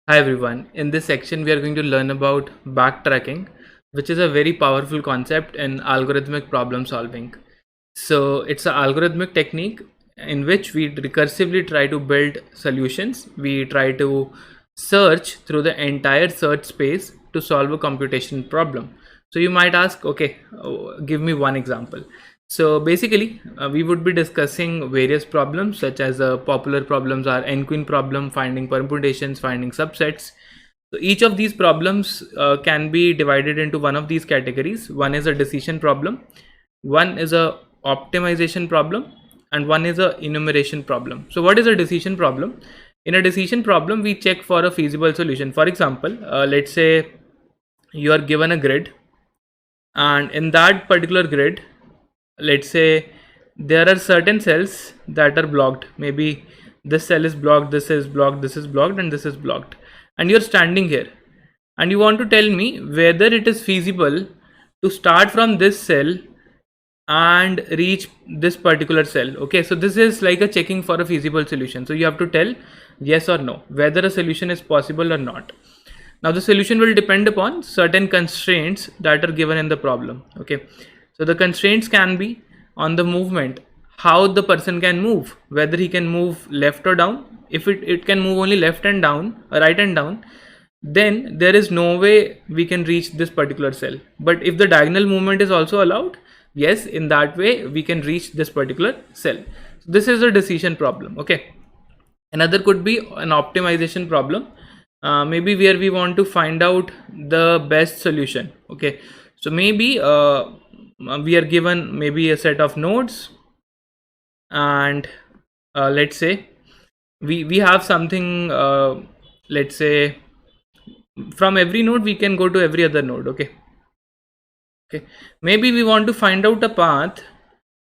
Hi everyone, in this section we are going to learn about backtracking, which is a very powerful concept in algorithmic problem solving. So it's an algorithmic technique in which we recursively try to build solutions. We try to search through the entire search space to solve a computation problem. So you might ask, okay, give me one example. So basically, we would be discussing various problems such as popular problems are n-queen problem, finding permutations, finding subsets. So each of these problems can be divided into one of these categories. One is a decision problem, one is a optimization problem, and one is a enumeration problem. So what is a decision problem? In a decision problem, we check for a feasible solution. For example, let's say you are given a grid, and in that particular grid, let's say there are certain cells that are blocked. Maybe this cell is blocked, this is blocked, this is blocked, and this is blocked, and you're standing here and you want to tell me whether it is feasible to start from this cell and reach this particular cell. Okay, so this is like a checking for a feasible solution. So you have to tell yes or no whether a solution is possible or not. Now the solution will depend upon certain constraints that are given in the problem. Okay, so the constraints can be on the movement, how the person can move, whether he can move left or down. If it can move only left and down or right and down, then there is no way we can reach this particular cell. But if the diagonal movement is also allowed, yes, in that way we can reach this particular cell. So this is a decision problem. Okay, another could be an optimization problem, maybe where we want to find out the best solution. Okay, so maybe we are given maybe a set of nodes, and let's say we have something, let's say from every node we can go to every other node. Okay, maybe we want to find out a path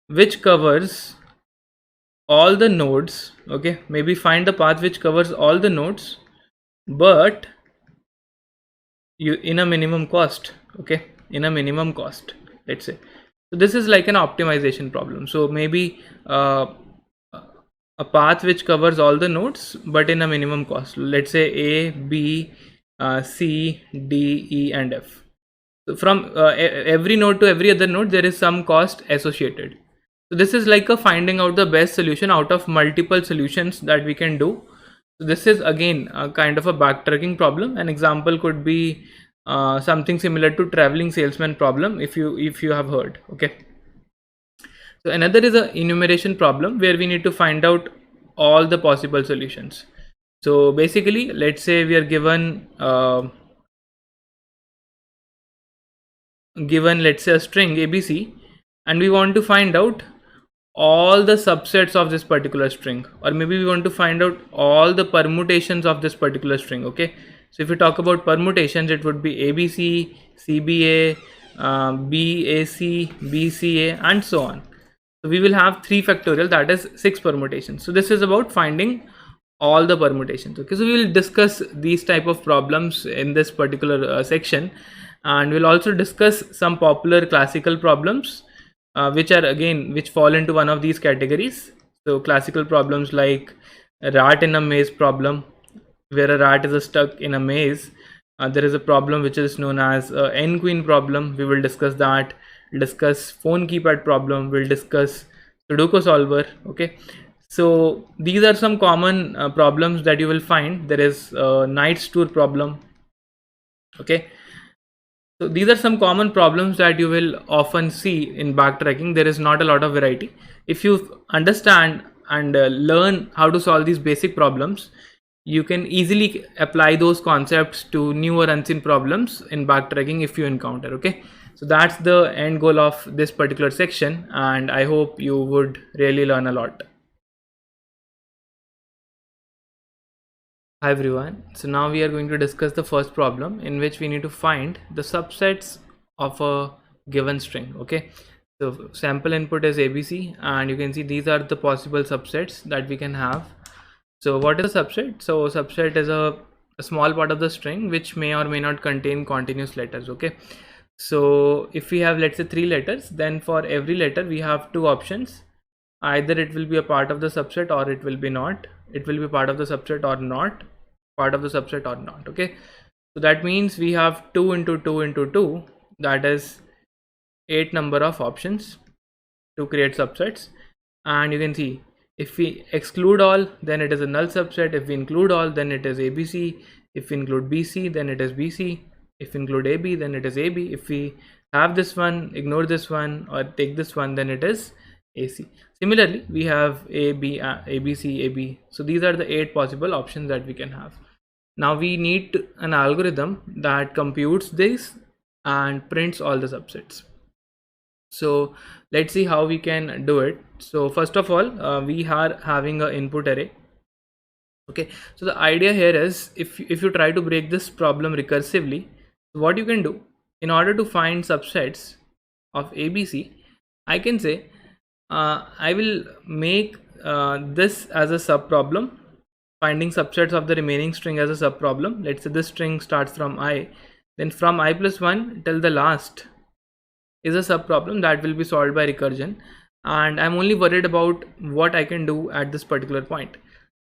which covers all the nodes. Okay, maybe find the path which covers all the nodes, but you in a minimum cost. Okay, in a minimum cost, let's say. So this is like an optimization problem. So maybe a path which covers all the nodes but in a minimum cost. Let's say A, B, C, D, E, and F. So from every node to every other node, there is some cost associated. So this is like a finding out the best solution out of multiple solutions that we can do. So this is again a kind of a backtracking problem. An example could be something similar to traveling salesman problem, if you have heard. Okay. So another is a enumeration problem where we need to find out all the possible solutions. So basically, let's say we are given let's say a string ABC, and we want to find out all the subsets of this particular string, or maybe we want to find out all the permutations of this particular string. Okay, so if we talk about permutations, it would be ABC, CBA, BAC, BCA, and so on. So we will have 3 factorial, that is 6 permutations. So this is about finding all the permutations. Okay, so we will discuss these type of problems in this particular section, and we'll also discuss some popular classical problems which fall into one of these categories. So classical problems like rat in a maze problem, where a rat is stuck in a maze. There is a problem which is known as n-queen problem. We will discuss that. Discuss phone keypad problem. We'll discuss Sudoku solver. Okay, so these are some common problems that you will find. There is knight's tour problem. Okay, so these are some common problems that you will often see in backtracking. There is not a lot of variety. If you understand and learn how to solve these basic problems, you can easily apply those concepts to new or unseen problems in backtracking if you encounter. Okay, so that's the end goal of this particular section, and I hope you would really learn a lot. Hi everyone, so now we are going to discuss the first problem, in which we need to find the subsets of a given string. Okay, so sample input is ABC, and you can see these are the possible subsets that we can have. So what is a subset? So subset is a small part of the string which may or may not contain continuous letters. Okay, so if we have, let's say, 3 letters, then for every letter we have 2 options. Either it will be a part of the subset or it will be not. It will be part of the subset or not. part of the subset or not. Okay, so that means we have 2 into 2 into 2, that is 8 number of options to create subsets. And you can see, if we exclude all, then it is a null subset. If we include all, then it is ABC. If we include BC, then it is BC. If we include AB, then it is AB. If we have this one, ignore this one, or take this one, then it is AC. Similarly, we have AB, ABC, AB. So these are the 8 possible options that we can have. Now we need an algorithm that computes this and prints all the subsets. So let's see how we can do it. So first of all, we are having an input array. Okay, so the idea here is, if you try to break this problem recursively, what you can do, in order to find subsets of ABC, I can say I will make this as a sub problem, finding subsets of the remaining string as a sub problem. Let's say this string starts from I, then from I plus 1 till the last is a sub problem that will be solved by recursion, and I'm only worried about what I can do at this particular point.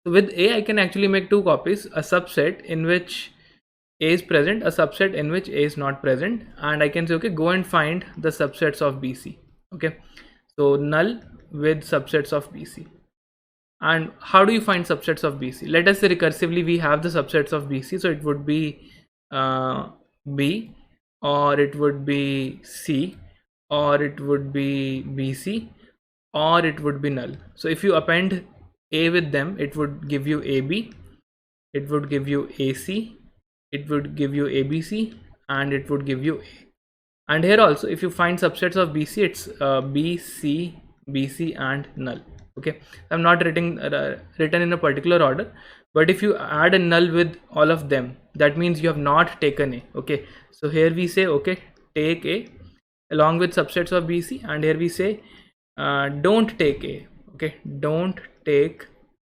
So with A, I can actually make 2 copies, a subset in which A is present, a subset in which A is not present, and I can say, okay, go and find the subsets of BC. Okay, so null with subsets of BC. And how do you find subsets of BC? Let us say recursively we have the subsets of BC, so it would be B, or it would be C, or it would be BC, or it would be null. So if you append A with them, it would give you AB, it would give you AC, it would give you ABC, and it would give you A. And here also, if you find subsets of BC, it's BC, BC, and null. Okay, I'm not written in a particular order, but if you add a null with all of them, that means you have not taken A. Okay, so here we say, okay, take A along with subsets of BC, and here we say don't take A. Okay, don't take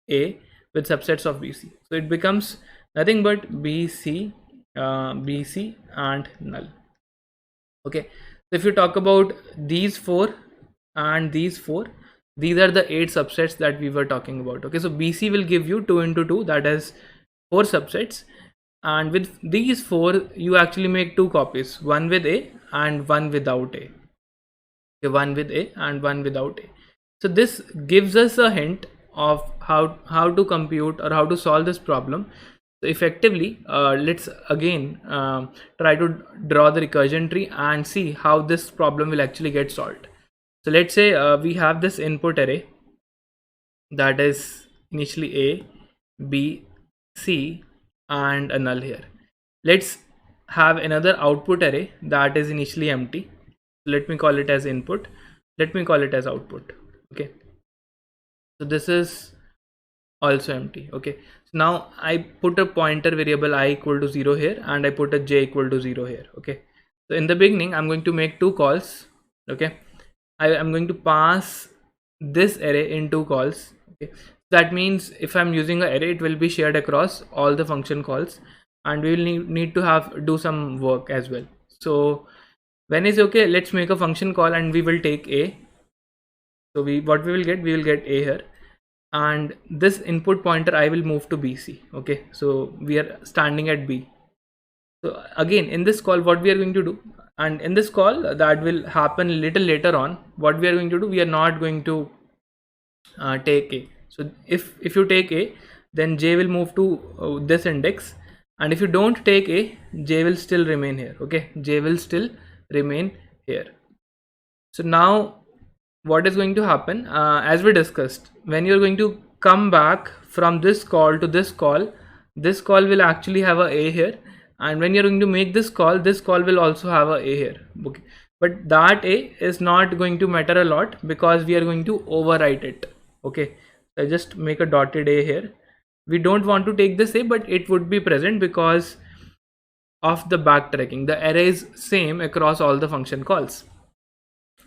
A with subsets of BC. So it becomes nothing but BC, BC, and null. Okay, so if you talk about these 4 and these 4, these are the 8 subsets that we were talking about. Okay, so BC will give you 2 into 2, that is 4 subsets, and with these 4 you actually make 2 copies, one with A and one without A. Okay, one with A and one without A. So this gives us a hint of how to compute or how to solve this problem. So effectively, let's again try to draw the recursion tree and see how this problem will actually get solved. So let's say we have this input array that is initially A, B, C, and a null here. Let's have another output array that is initially empty. Let me call it as input. Let me call it as output. Okay, so this is also empty. Okay, so now I put a pointer variable I equal to 0 here, and I put a j equal to 0 here. Okay, so in the beginning I'm going to make 2 calls. Okay, I am going to pass this array in 2 calls. Okay, that means if I'm using an array, it will be shared across all the function calls, and we will need to do some work as well. So when is okay, let's make a function call and we will take A. So what we will get A here, and this input pointer I will move to BC. Okay, so we are standing at B. So again, in this call, what we are going to do, and in this call that will happen a little later on, what we are going to do, we are not going to take A. So if you take A, then J will move to this index, and if you don't take A, J will still remain here. Okay, J will still remain here. So now what is going to happen, as we discussed, when you're going to come back from this call to this call will actually have a here, and when you're going to make this call will also have a here. Okay, but that A is not going to matter a lot because we are going to overwrite it. Okay, so I just make a dotted A here. We don't want to take this A, but it would be present because of the backtracking. The array is same across all the function calls.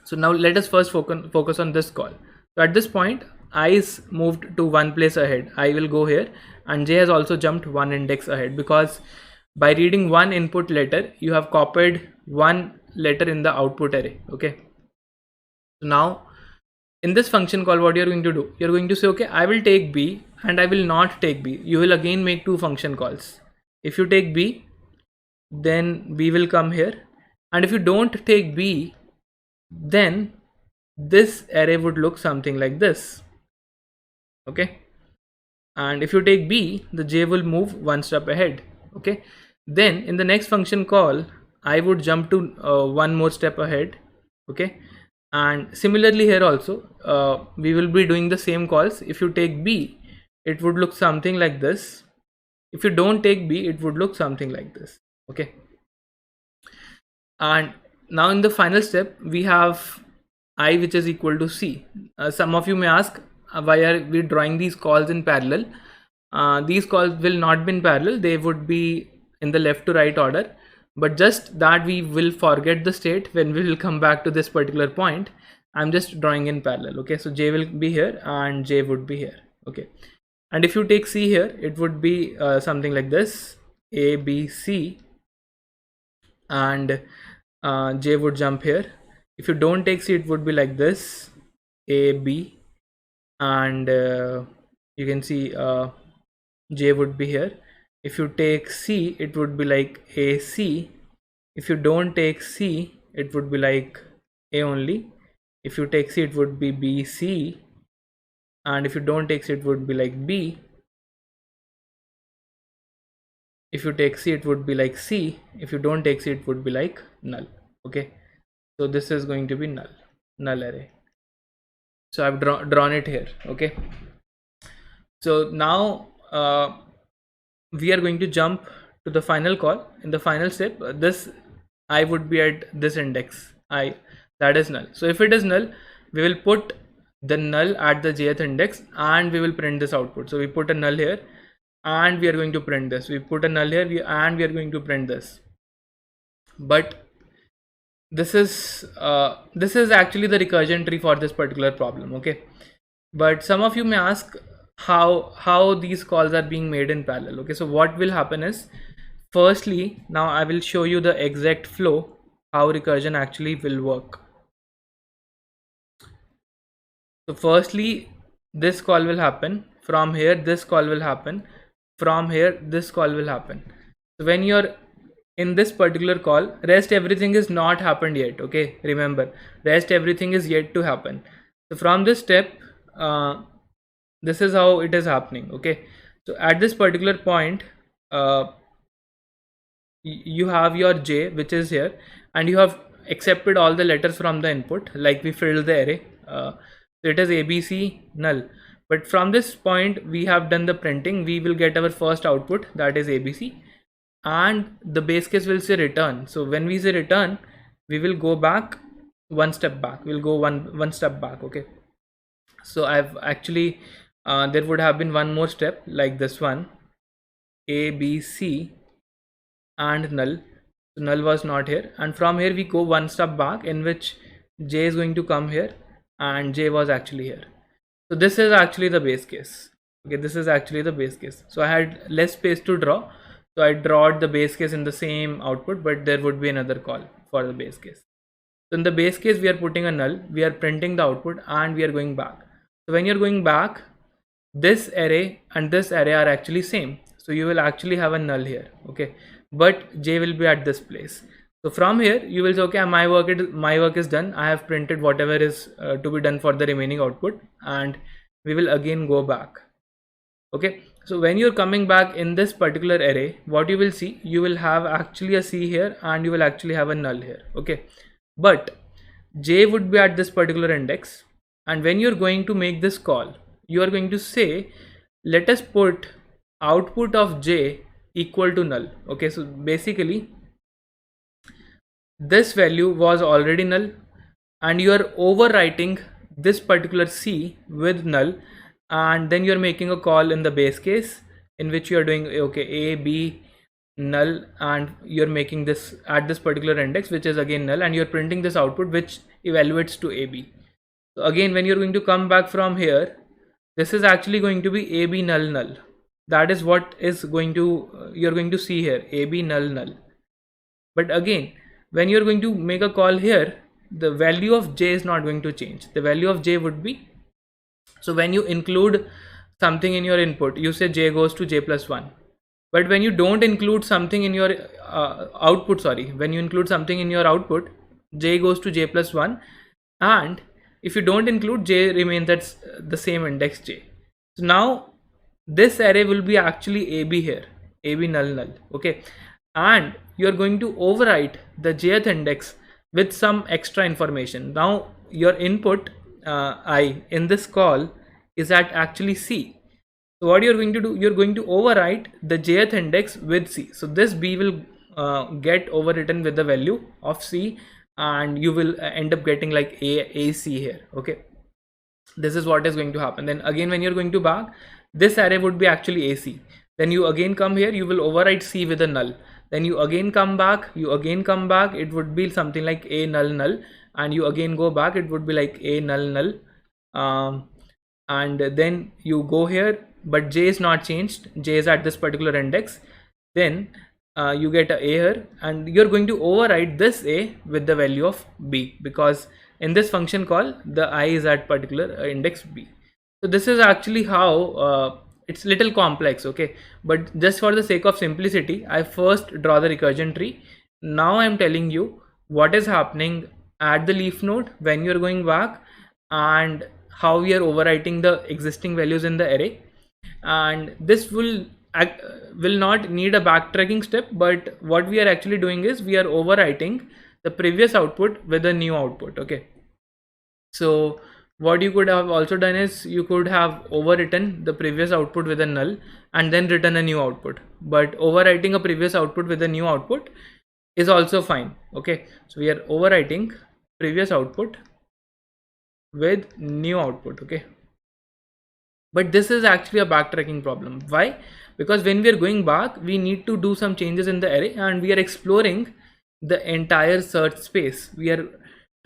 So now let us first focus on this call. So at this point, I is moved to one place ahead. I will go here, and J has also jumped one index ahead, because by reading one input letter, you have copied one letter in the output array. Okay, so now in this function call, what you're going to do, you're going to say, okay, I will take B and I will not take B, you will again make two function calls. If you take B, then B will come here, and if you don't take B, then this array would look something like this. Okay, and if you take B, the J will move one step ahead. Okay, then in the next function call, I would jump to one more step ahead. Okay, and similarly here also we will be doing the same calls. If you take B, it would look something like this. If you don't take B, it would look something like this. Okay, and now in the final step we have I which is equal to C. Some of you may ask, why are we drawing these calls in parallel? These calls will not be in parallel, they would be in the left to right order, but just that we will forget the state when we will come back to this particular point. I'm just drawing in parallel. Okay, so J will be here and J would be here. Okay, and if you take C here, it would be something like this, A, B, C, and J would jump here. If you don't take C, it would be like this, A, B, and you can see J would be here. If you take C, it would be like A, C. If you don't take C, it would be like A only. If you take C, it would be B, C, and if you don't take C, it would be like B. If you take C, it would be like C. If you don't take C, it would be like null. Okay, so this is going to be null array. So I've drawn it here. Okay, so now we are going to jump to the final call. In the final step, this I would be at this index I, that is null. So if it is null, we will put the null at the jth index and we will print this output. So we put a null here and we are going to print this. We put a null here and we are going to print this. But this is actually the recursion tree for this particular problem. Okay, but some of you may ask how these calls are being made in parallel. Okay, so what will happen is, firstly, now I will show you the exact flow how recursion actually will work. So firstly, this call will happen from here, this call will happen from here, this call will happen. So when you're in this particular call, rest everything is not happened yet. Okay, remember, rest everything is yet to happen. So from this step, this is how it is happening. Okay, so at this particular point, you have your J which is here, and you have accepted all the letters from the input, like we filled the array. So it is ABC null, but from this point we have done the printing. We will get our first output, that is ABC, and the base case will say return. So when we say return, we will go back one step back, we'll go one step back. Okay, so I've actually there would have been one more step like this one, ABC and null. So null was not here, and from here we go one step back, in which J is going to come here and J was actually here. So this is actually the base case. Okay, this is actually the base case. So I had less space to draw, so I drawed the base case in the same output, but there would be another call for the base case. So in the base case, we are putting a null, we are printing the output, and we are going back. So when you're going back, this array and this array are actually same, so you will actually have a null here. Okay, but J will be at this place. So from here you will say, okay, my work is done, I have printed whatever is to be done for the remaining output, and we will again go back. Okay, so when you're coming back in this particular array, what you will see, you will have actually a C here and you will actually have a null here. Okay, but J would be at this particular index, and when you're going to make this call, you are going to say, let us put output of J equal to null. Okay, so basically this value was already null, and you are overwriting this particular C with null, and then you're making a call in the base case in which you are doing, okay, A, B, null, and you're making this at this particular index, which is again null, and you're printing this output which evaluates to AB. So again, when you're going to come back from here, this is actually going to be AB null null. That is what is going to you're going to see here, AB null null. But again, when you're going to make a call here, the value of J is not going to change. The value of J would be, so when you include something in your input, you say j goes to j plus 1. But when you don't include something in your output, sorry, when you include something in your output, j goes to j plus 1, and if you don't include, j remains at the same index j. So now this array will be actually ab here, ab null null, okay, and you're going to overwrite the jth index with some extra information. Now your input I in this call is at actually c. So what you're going to do, you're going to overwrite the jth index with c. So this b will get overwritten with the value of c, and you will end up getting like ac here, okay. This is what is going to happen. Then again, when you're going to back, this array would be actually ac. Then you again come here, you will overwrite c with a null. Then you again come back, it would be something like a null null, and you again go back, it would be like a null null, and then you go here, but j is not changed, j is at this particular index. Then you get a here, and you're going to override this a with the value of b, because in this function call the I is at particular index b. So this is actually how it's little complex, okay, but just for the sake of simplicity, I first draw the recursion tree. Now I'm telling you what is happening at the leaf node when you're going back, and how we are overwriting the existing values in the array. And this will not need a backtracking step, but what we are actually doing is we are overwriting the previous output with a new output, okay. So what you could have also done is you could have overwritten the previous output with a null and then written a new output, but overwriting a previous output with a new output is also fine, okay. So we are overwriting previous output with new output, okay. But this is actually a backtracking problem. Why? Because when we are going back, we need to do some changes in the array, and we are exploring the entire search space. We are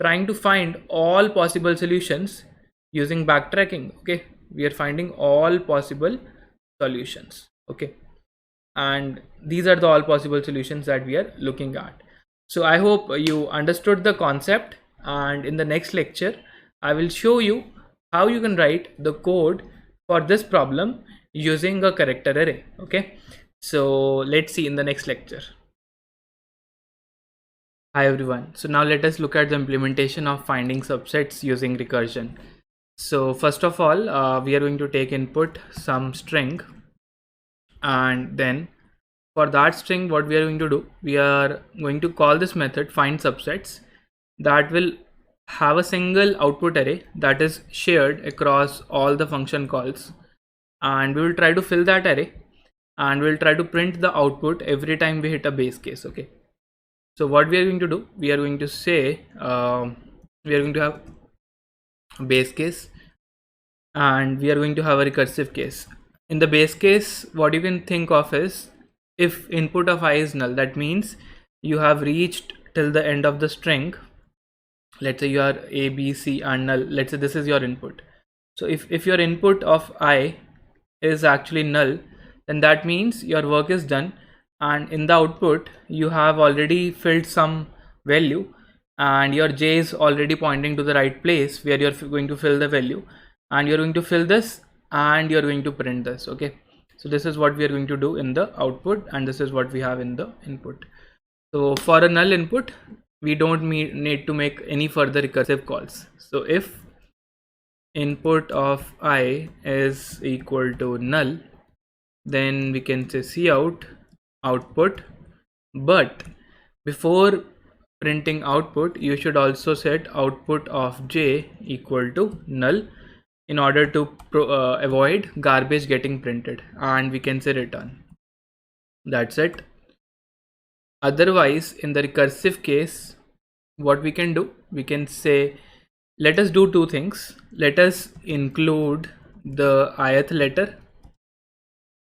trying to find all possible solutions using backtracking, okay. We are finding all possible solutions, okay, and these are the all possible solutions that we are looking at. So I hope you understood the concept, and in the next lecture I will show you how you can write the code for this problem using a character array, okay. So let's see in the next lecture. Hi everyone, so now let us look at the implementation of finding subsets using recursion. So first of all, we are going to take input some string, and then for that string what we are going to do, we are going to call this method find subsets that will have a single output array that is shared across all the function calls, and we will try to fill that array, and we'll try to print the output every time we hit a base case, okay. So what we are going to do, we are going to say we are going to have a base case, and we are going to have a recursive case. In the base case, what you can think of is, if input of I is null, that means you have reached till the end of the string. Let's say you are a, b, c and null. Let's say this is your input. So if your input of I is actually null, then that means your work is done, and in the output you have already filled some value, and your j is already pointing to the right place where you're going to fill the value, and you're going to fill this and you're going to print this, okay. So this is what we are going to do in the output, and this is what we have in the input. So for a null input, we don't need to make any further recursive calls. So if input of I is equal to null, then we can say cout output, but before printing output you should also set output of j equal to null in order to avoid garbage getting printed, and we can say return. That's it. Otherwise, in the recursive case, what we can do, we can say, let us do two things. Let us include the ith letter,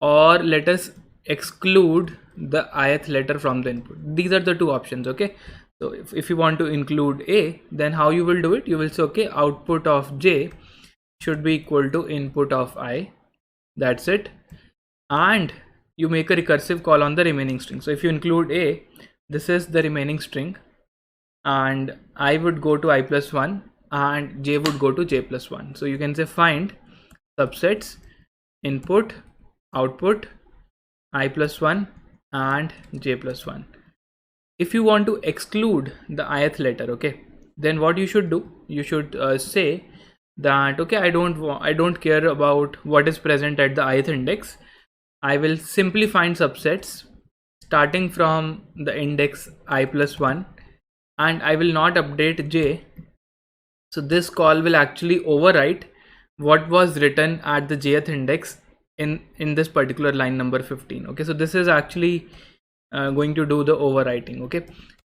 or let us exclude the ith letter from the input. These are the two options, okay. So if you want to include a, then how you will do it, you will say, okay, output of j should be equal to input of I. That's it. And you make a recursive call on the remaining string. So if you include a, this is the remaining string, and I would go to I plus 1 and j would go to j plus 1. So you can say find subsets input, output, I plus 1 and j plus 1. If you want to exclude the ith letter, okay, then what you should do, you should say that okay, I don't care about what is present at the ith index. I will simply find subsets starting from the index I plus 1, and I will not update j. So this call will actually overwrite what was written at the jth index in this particular line number 15. Okay, so this is actually going to do the overwriting. Okay,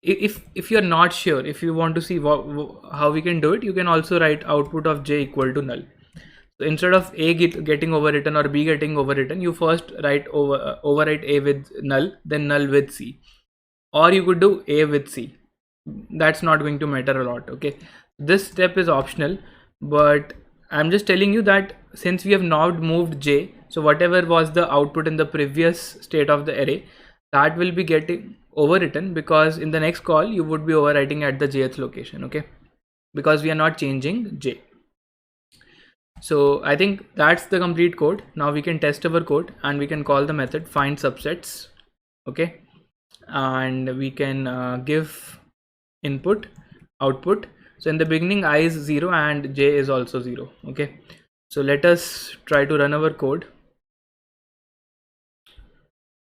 if you're not sure, if you want to see how we can do it, you can also write output of j equal to null. So instead of a getting overwritten or b getting overwritten, you first overwrite a with null, then null with c, or you could do a with c. That's not going to matter a lot. Okay, this step is optional, but I'm just telling you that since we have now moved j, so whatever was the output in the previous state of the array, that will be getting overwritten, because in the next call you would be overwriting at the jth location. Okay, because we are not changing j. So I think that's the complete code. Now we can test our code and we can call the method find subsets. Okay, and we can give input, output. So in the beginning I is 0 and j is also 0. Okay, so let us try to run our code.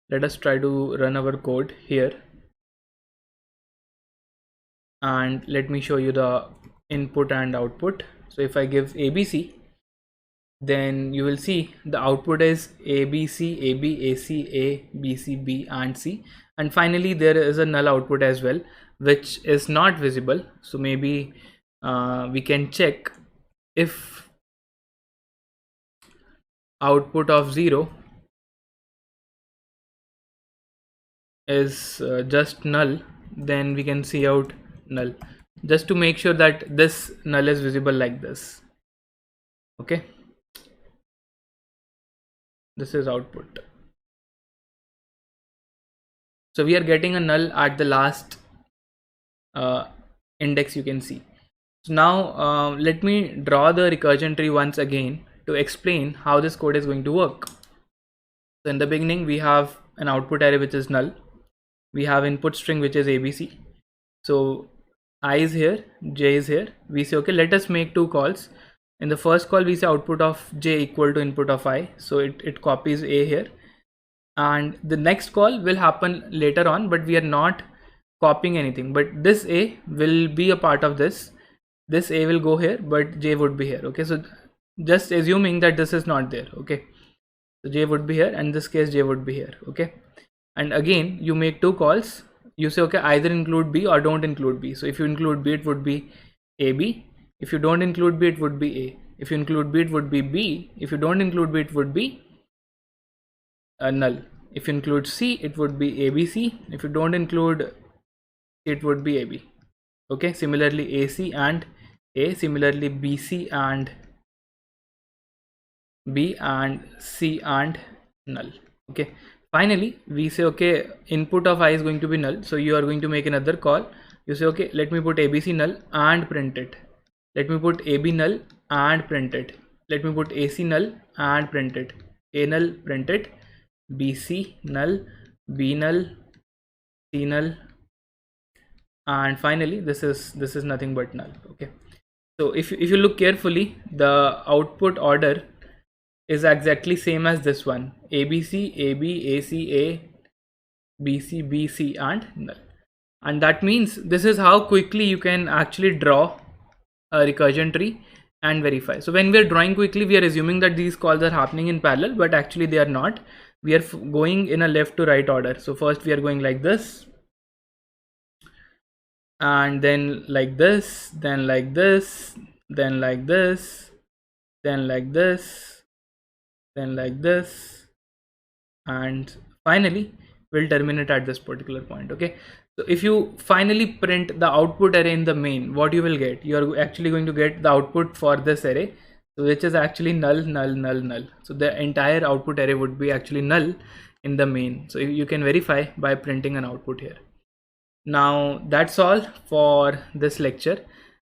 Let us try to run our code here, and let me show you the input and output. So if I give abc, then you will see the output is abc, ab, ac, a, bc, b and c, and finally there is a null output as well, which is not visible. So maybe we can check if output of 0 is just null, then we can see out null, just to make sure that this null is visible like this. Okay, this is output. So we are getting a null at the last index, you can see. So now let me draw the recursion tree once again to explain how this code is going to work. So in the beginning we have an output array which is null, we have input string which is abc. So I is here, j is here. We say okay, let us make two calls. In the first call we say output of j equal to input of I, so it copies a here, and the next call will happen later on, but we are not copying anything, but this a will be a part of this a will go here, but j would be here. Okay, so just assuming that this is not there. Okay, so j would be here, and in this case j would be here. Okay, and again you make two calls. You say okay, either include b or don't include b. So if you include b, it would be ab. If you don't include b, it would be a. If you include b, it would be b. If you don't include b, it would be a null. If you include c, it would be abc. If you don't include, it would be ab. Okay, similarly ac and a, similarly bc and b, and c and null. Okay, finally we say okay, input of I is going to be null, so you are going to make another call. You say okay, let me put abc null and print it. Let me put ab null and print it. Let me put ac null and print it. A null, print it. bc null, b null, c null, and finally this is nothing but null. Okay, so if you look carefully, the output order is exactly same as this one: abc, ab, ac, a, bc, bc and null. And that means this is how quickly you can actually draw a recursion tree and verify. So when we are drawing quickly, we are assuming that these calls are happening in parallel, but actually they are not. We are going in a left to right order. So first we are going like this, and then like this, then like this, then like this, then like this, then like this, and finally we'll terminate at this particular point. Okay, so if you finally print the output array in the main, what you will get, you are actually going to get the output for this array, so which is actually null, null, null, null. So the entire output array would be actually null in the main. So you can verify by printing an output here. Now that's all for this lecture,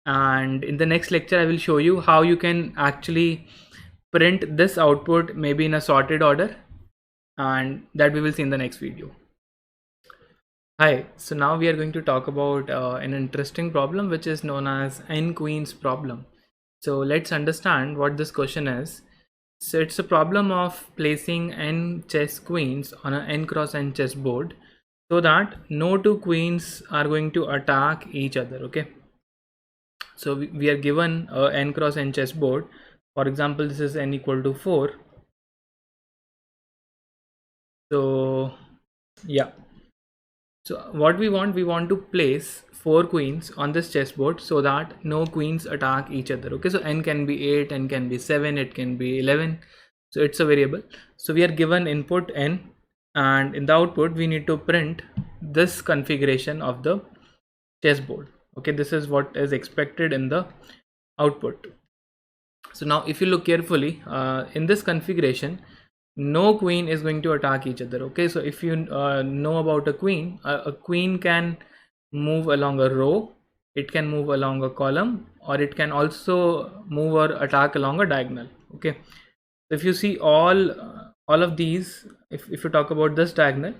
and in the next lecture I will show you how you can actually print this output maybe in a sorted order, and that we will see in the next video. Hi, so now we are going to talk about an interesting problem which is known as n queens problem. So let's understand what this question is. So it's a problem of placing n chess queens on an n cross n chess board so that no two queens are going to attack each other. Okay, so we are given a n cross n chess board. For example, this is n equal to 4. So yeah, so what we want to place 4 queens on this chessboard so that no queens attack each other. Okay, so n can be 8, n can be 7, it can be 11. So it's a variable. So we are given input n, and in the output we need to print this configuration of the chessboard. Okay, this is what is expected in the output. So now if you look carefully, in this configuration no queen is going to attack each other. Okay, so if you know about a queen can move along a row, it can move along a column, or it can also move or attack along a diagonal. Okay, if you see all of these, if you talk about this diagonal,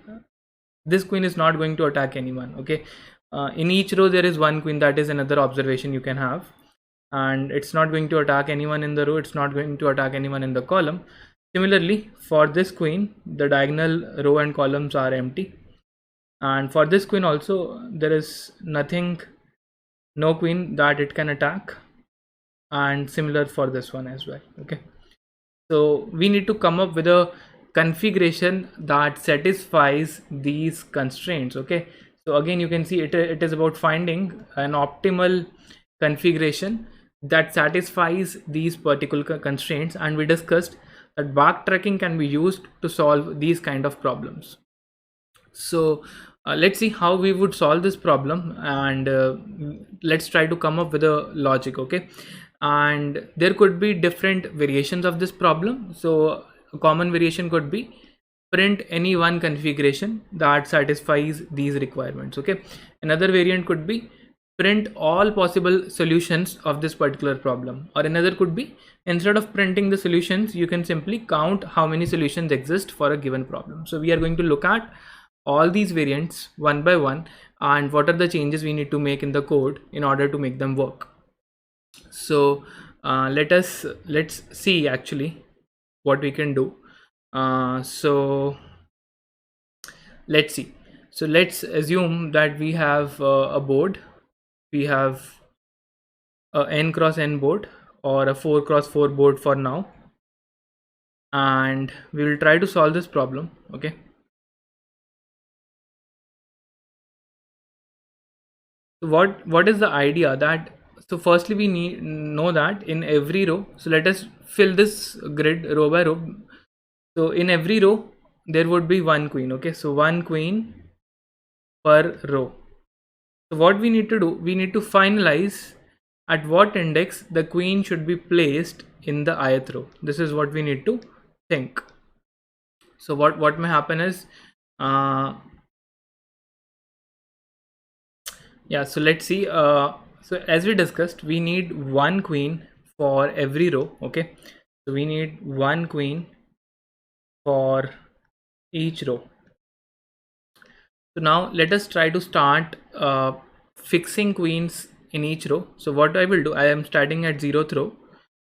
this queen is not going to attack anyone. Okay, in each row there is one queen. That is another observation you can have, and it's not going to attack anyone in the row, it's not going to attack anyone in the column. Similarly, for this queen, the diagonal row and columns are empty, and for this queen also there is nothing, no queen that it can attack, and similar for this one as well. Okay, so we need to come up with a configuration that satisfies these constraints. Okay, so again you can see it is about finding an optimal configuration that satisfies these particular constraints, and we discussed that backtracking can be used to solve these kind of problems. So let's see how we would solve this problem, and let's try to come up with a logic. Okay, and there could be different variations of this problem. So a common variation could be print any one configuration that satisfies these requirements. Okay, another variant could be print all possible solutions of this particular problem, or another could be instead of printing the solutions you can simply count how many solutions exist for a given problem. So we are going to look at all these variants one by one, and what are the changes we need to make in the code in order to make them work. So let's see actually what we can do. So let's see. So let's assume that we have a board. We have a n cross n board, or a 4 cross 4 board for now, and we will try to solve this problem. Okay, so what is the idea that, so firstly we need know that in every row, so let us fill this grid row by row. So in every row there would be one queen. Okay, so one queen per row. So what we need to do, we need to finalize at what index the queen should be placed in the ith row. This is what we need to think. So what may happen is, yeah, so let's see. So as we discussed, we need one queen for every row. Okay, so we need one queen for each row. So now let us try to start fixing queens in each row. So what I will do, I am starting at 0th row,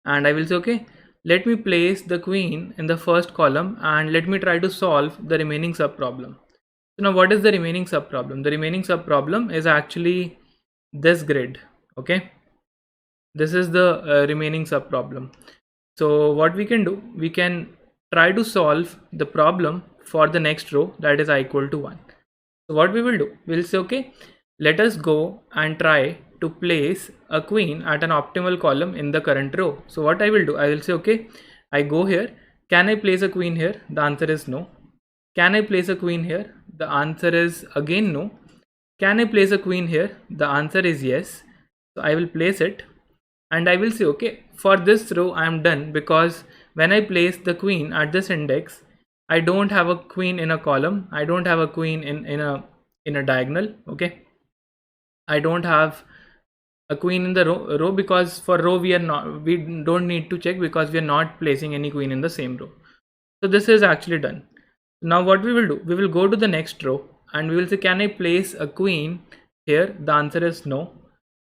and I will say, okay, let me place the queen in the first column and let me try to solve the remaining sub problem. So now what is the remaining sub problem? The remaining sub problem is actually this grid. Okay, this is the remaining sub problem. So what we can do, we can try to solve the problem for the next row, that is I equal to 1. So what we will do, we'll say, okay, let us go and try to place a queen at an optimal column in the current row. So what I will do, I will say, okay, I go here, can I place a queen here? The answer is no. Can I place a queen here? The answer is again no. Can I place a queen here? The answer is yes. So I will place it, and I will say, okay, for this row I am done, because when I place the queen at this index, I don't have a queen in a column, I don't have a queen in a diagonal. Okay, I don't have a queen in the row, because for row we don't need to check because we are not placing any queen in the same row. So this is actually done. Now what we will do, we will go to the next row and we will say, can I place a queen here? The answer is no.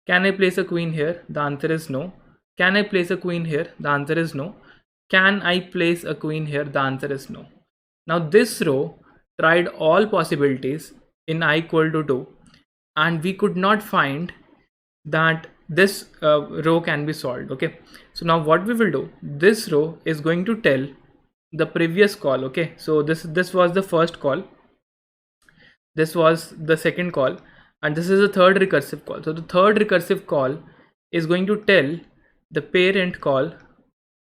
Can I place a queen here? The answer is no. Can I place a queen here? The answer is no. Can I place a queen here? The answer is no. Now this row tried all possibilities in I equal to 2 and we could not find that this row can be solved. Okay, so now what we will do, this row is going to tell the previous call. Okay, so this was the first call, this was the second call, and this is the third recursive call. So the third recursive call is going to tell the parent call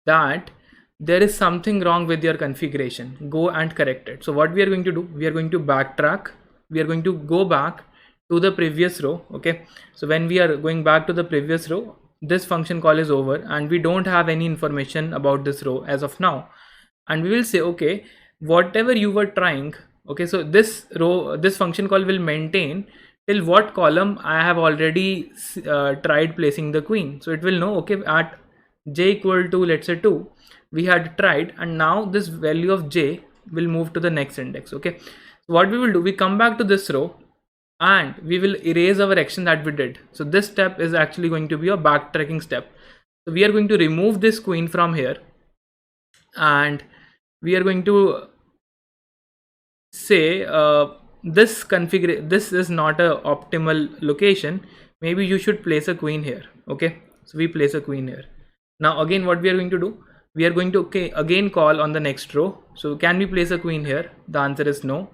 that there is something wrong with your configuration, go and correct it. So what we are going to do, we are going to backtrack, we are going to go back to the previous row. Okay, so when we are going back to the previous row, this function call is over and we don't have any information about this row as of now, and we will say, okay, whatever you were trying, okay, so this row, this function call will maintain till what column I have already tried placing the queen. So it will know, okay, at j equal to, let's say 2, we had tried, and now this value of j will move to the next index. Okay, so what we will do, we come back to this row and we will erase our action that we did. So this step is actually going to be a backtracking step. So we are going to remove this queen from here and we are going to say this is not a optimal location, maybe you should place a queen here. Okay, so we place a queen here. Now again what we are going to do, we are going to again call on the next row. So can we place a queen here? The answer is no.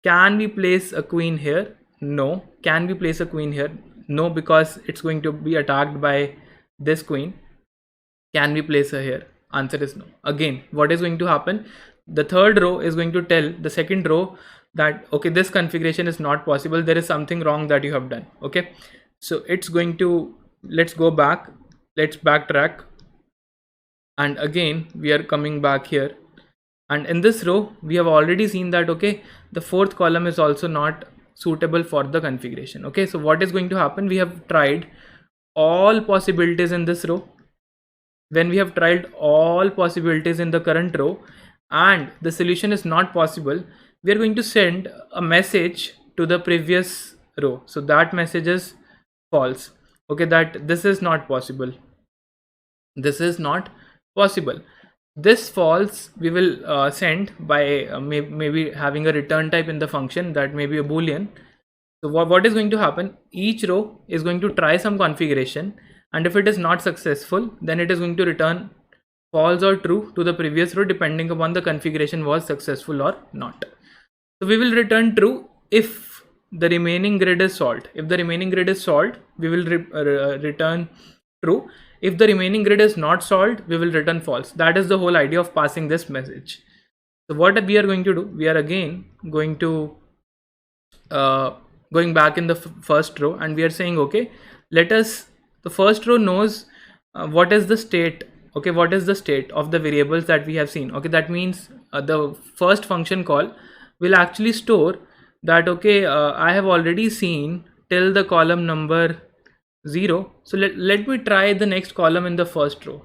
Can we place a queen here? No. Can we place a queen here? No, because it's going to be attacked by this queen. Can we place her here? Answer is no. Again, what is going to happen? The third row is going to tell the second row that, okay, this configuration is not possible, there is something wrong that you have done. Okay, so it's going to, let's go back, let's backtrack, and again we are coming back here, and in this row we have already seen that, okay, the fourth column is also not suitable for the configuration. Okay, so what is going to happen, we have tried all possibilities in this row. When we have tried all possibilities in the current row and the solution is not possible, we are going to send a message to the previous row. So that message is false. Okay, that this is not possible, this is not possible. This false we will send by maybe having a return type in the function, that may be a boolean. So what is going to happen, each row is going to try some configuration, and if it is not successful, then it is going to return false or true to the previous row depending upon the configuration was successful or not. So we will return true if the remaining grid is solved. If the remaining grid is solved, we will return true. If the remaining grid is not solved, we will return false. That is the whole idea of passing this message. So what we are going to do, we are again going to going back in the first row, and we are saying, okay, let us, the first row knows what is the state. Okay, what is the state of the variables that we have seen. Okay, that means the first function call will actually store that, okay, I have already seen till the column number 0, so let me try the next column in the first row.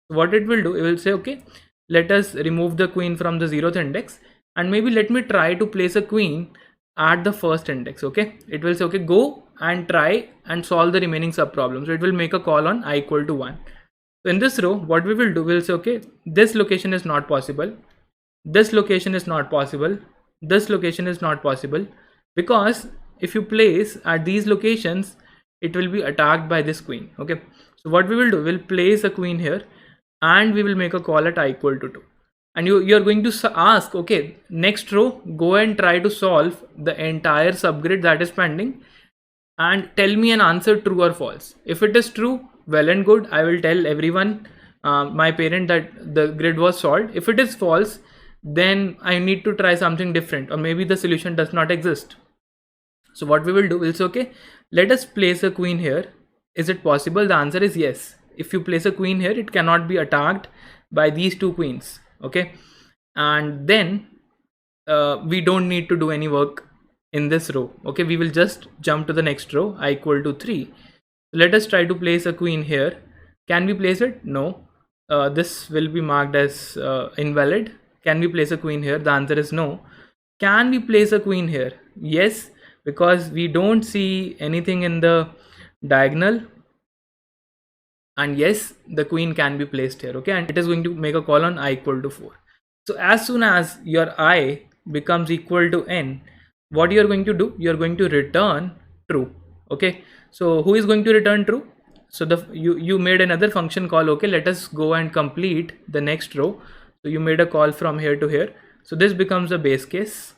What it will do, it will say, okay, let us remove the queen from the 0th index and maybe let me try to place a queen at the first index. Okay, it will say, okay, go and try and solve the remaining sub problem. So it will make a call on I equal to 1. So in this row, what we will do, we'll say, okay, this location is not possible, this location is not possible, this location is not possible, because if you place at these locations, it will be attacked by this queen. Okay, so what we will do, we'll place a queen here and we will make a call at I equal to 2. And you're going to ask, okay, next row, go and try to solve the entire subgrid that is pending and tell me an answer, true or false. If it is true, well and good, I will tell everyone, my parent, that the grid was solved. If it is false, then I need to try something different, or maybe the solution does not exist. So what we will do is, okay, let us place a queen here. Is it possible? The answer is yes. If you place a queen here, it cannot be attacked by these two queens. Okay, and then we don't need to do any work in this row. Okay, we will just jump to the next row, I equal to 3, Let us try to place a queen here. Can we place it? No. This will be marked as invalid. Can we place a queen here? The answer is no. Can we place a queen here? Yes, because we don't see anything in the diagonal, and yes, the queen can be placed here. Okay, and it is going to make a call on I equal to 4. So as soon as your I becomes equal to n, what you are going to do, you are going to return true. Okay, so who is going to return true? So you made another function call. Okay, let us go and complete the next row. So you made a call from here to here. So this becomes a base case.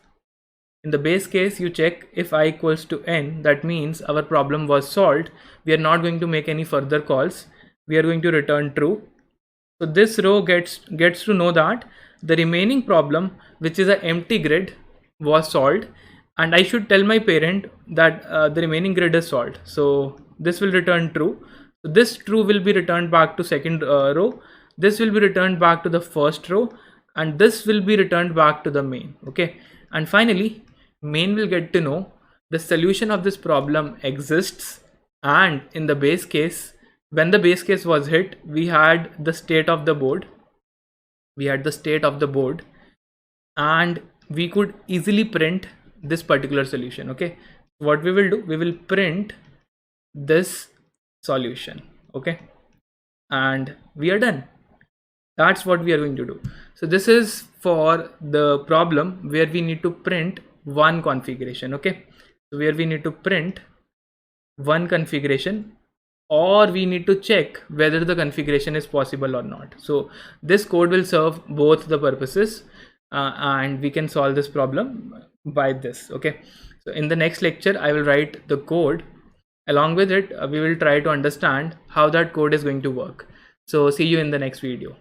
In the base case, you check if I equals to n, that means our problem was solved. We are not going to make any further calls. We are going to return true. So this row gets to know that the remaining problem, which is an empty grid, was solved, and I should tell my parent that the remaining grid is solved. So this will return true. So this true will be returned back to second row. This will be returned back to the first row, and this will be returned back to the main. Okay, and finally main will get to know the solution of this problem exists, and in the base case, when the base case was hit, we had the state of the board. And we could easily print this particular solution. Okay, what we will do, we will print this solution. Okay, and we are done. That's what we are going to do. So this is for the problem where we need to print one configuration. Okay, so where we need to print one configuration, or we need to check whether the configuration is possible or not. So this code will serve both the purposes, and we can solve this problem by this. Okay, so in the next lecture I will write the code. Along with it, we will try to understand how that code is going to work. So see you in the next video.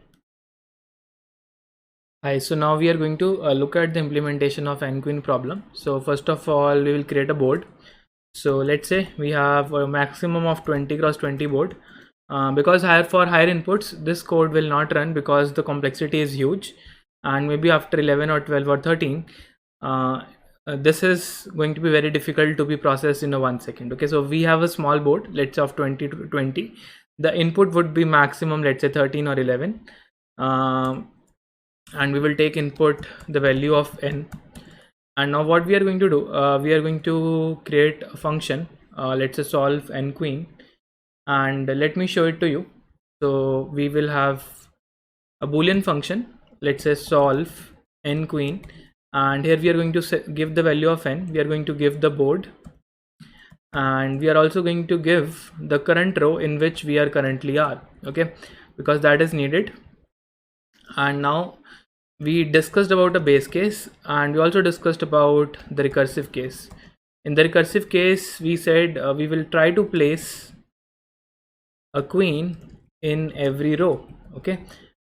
Hi, so now we are going to look at the implementation of n-queen problem. So first of all, we will create a board. So let's say we have a maximum of 20 cross 20 board. Because for higher inputs, this code will not run because the complexity is huge, and maybe after 11 or 12 or 13, this is going to be very difficult to be processed in a 1 second. Okay, so we have a small board, let's say of 20 to 20. The input would be maximum, let's say 13 or 11. And we will take input the value of n. And now what we are going to do, we are going to create a function, let's say solve n queen, and let me show it to you. So we will have a boolean function, let's say solve n queen, and here we are going to give the value of n. We are going to give the board, and we are also going to give the current row in which we are currently are. Okay, because that is needed. And now we discussed about a base case, and we also discussed about the recursive case. In the recursive case, we said we will try to place a queen in every row. Okay,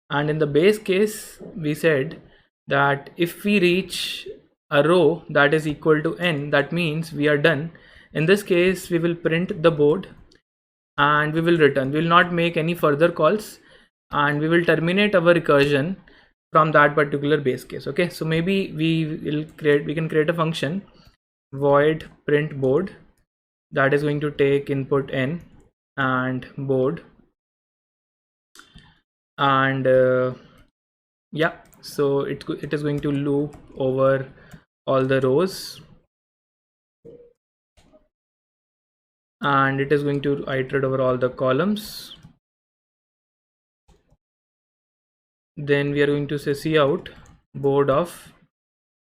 and in the base case, we said that if we reach a row that is equal to n, that means we are done. In this case, we will print the board and we will return. We will not make any further calls, and we will terminate our recursion from that particular base case. Okay, so maybe we can create a function void print board that is going to take input n and board, and yeah, so it is going to loop over all the rows, and it is going to iterate over all the columns. Then we are going to say cout board of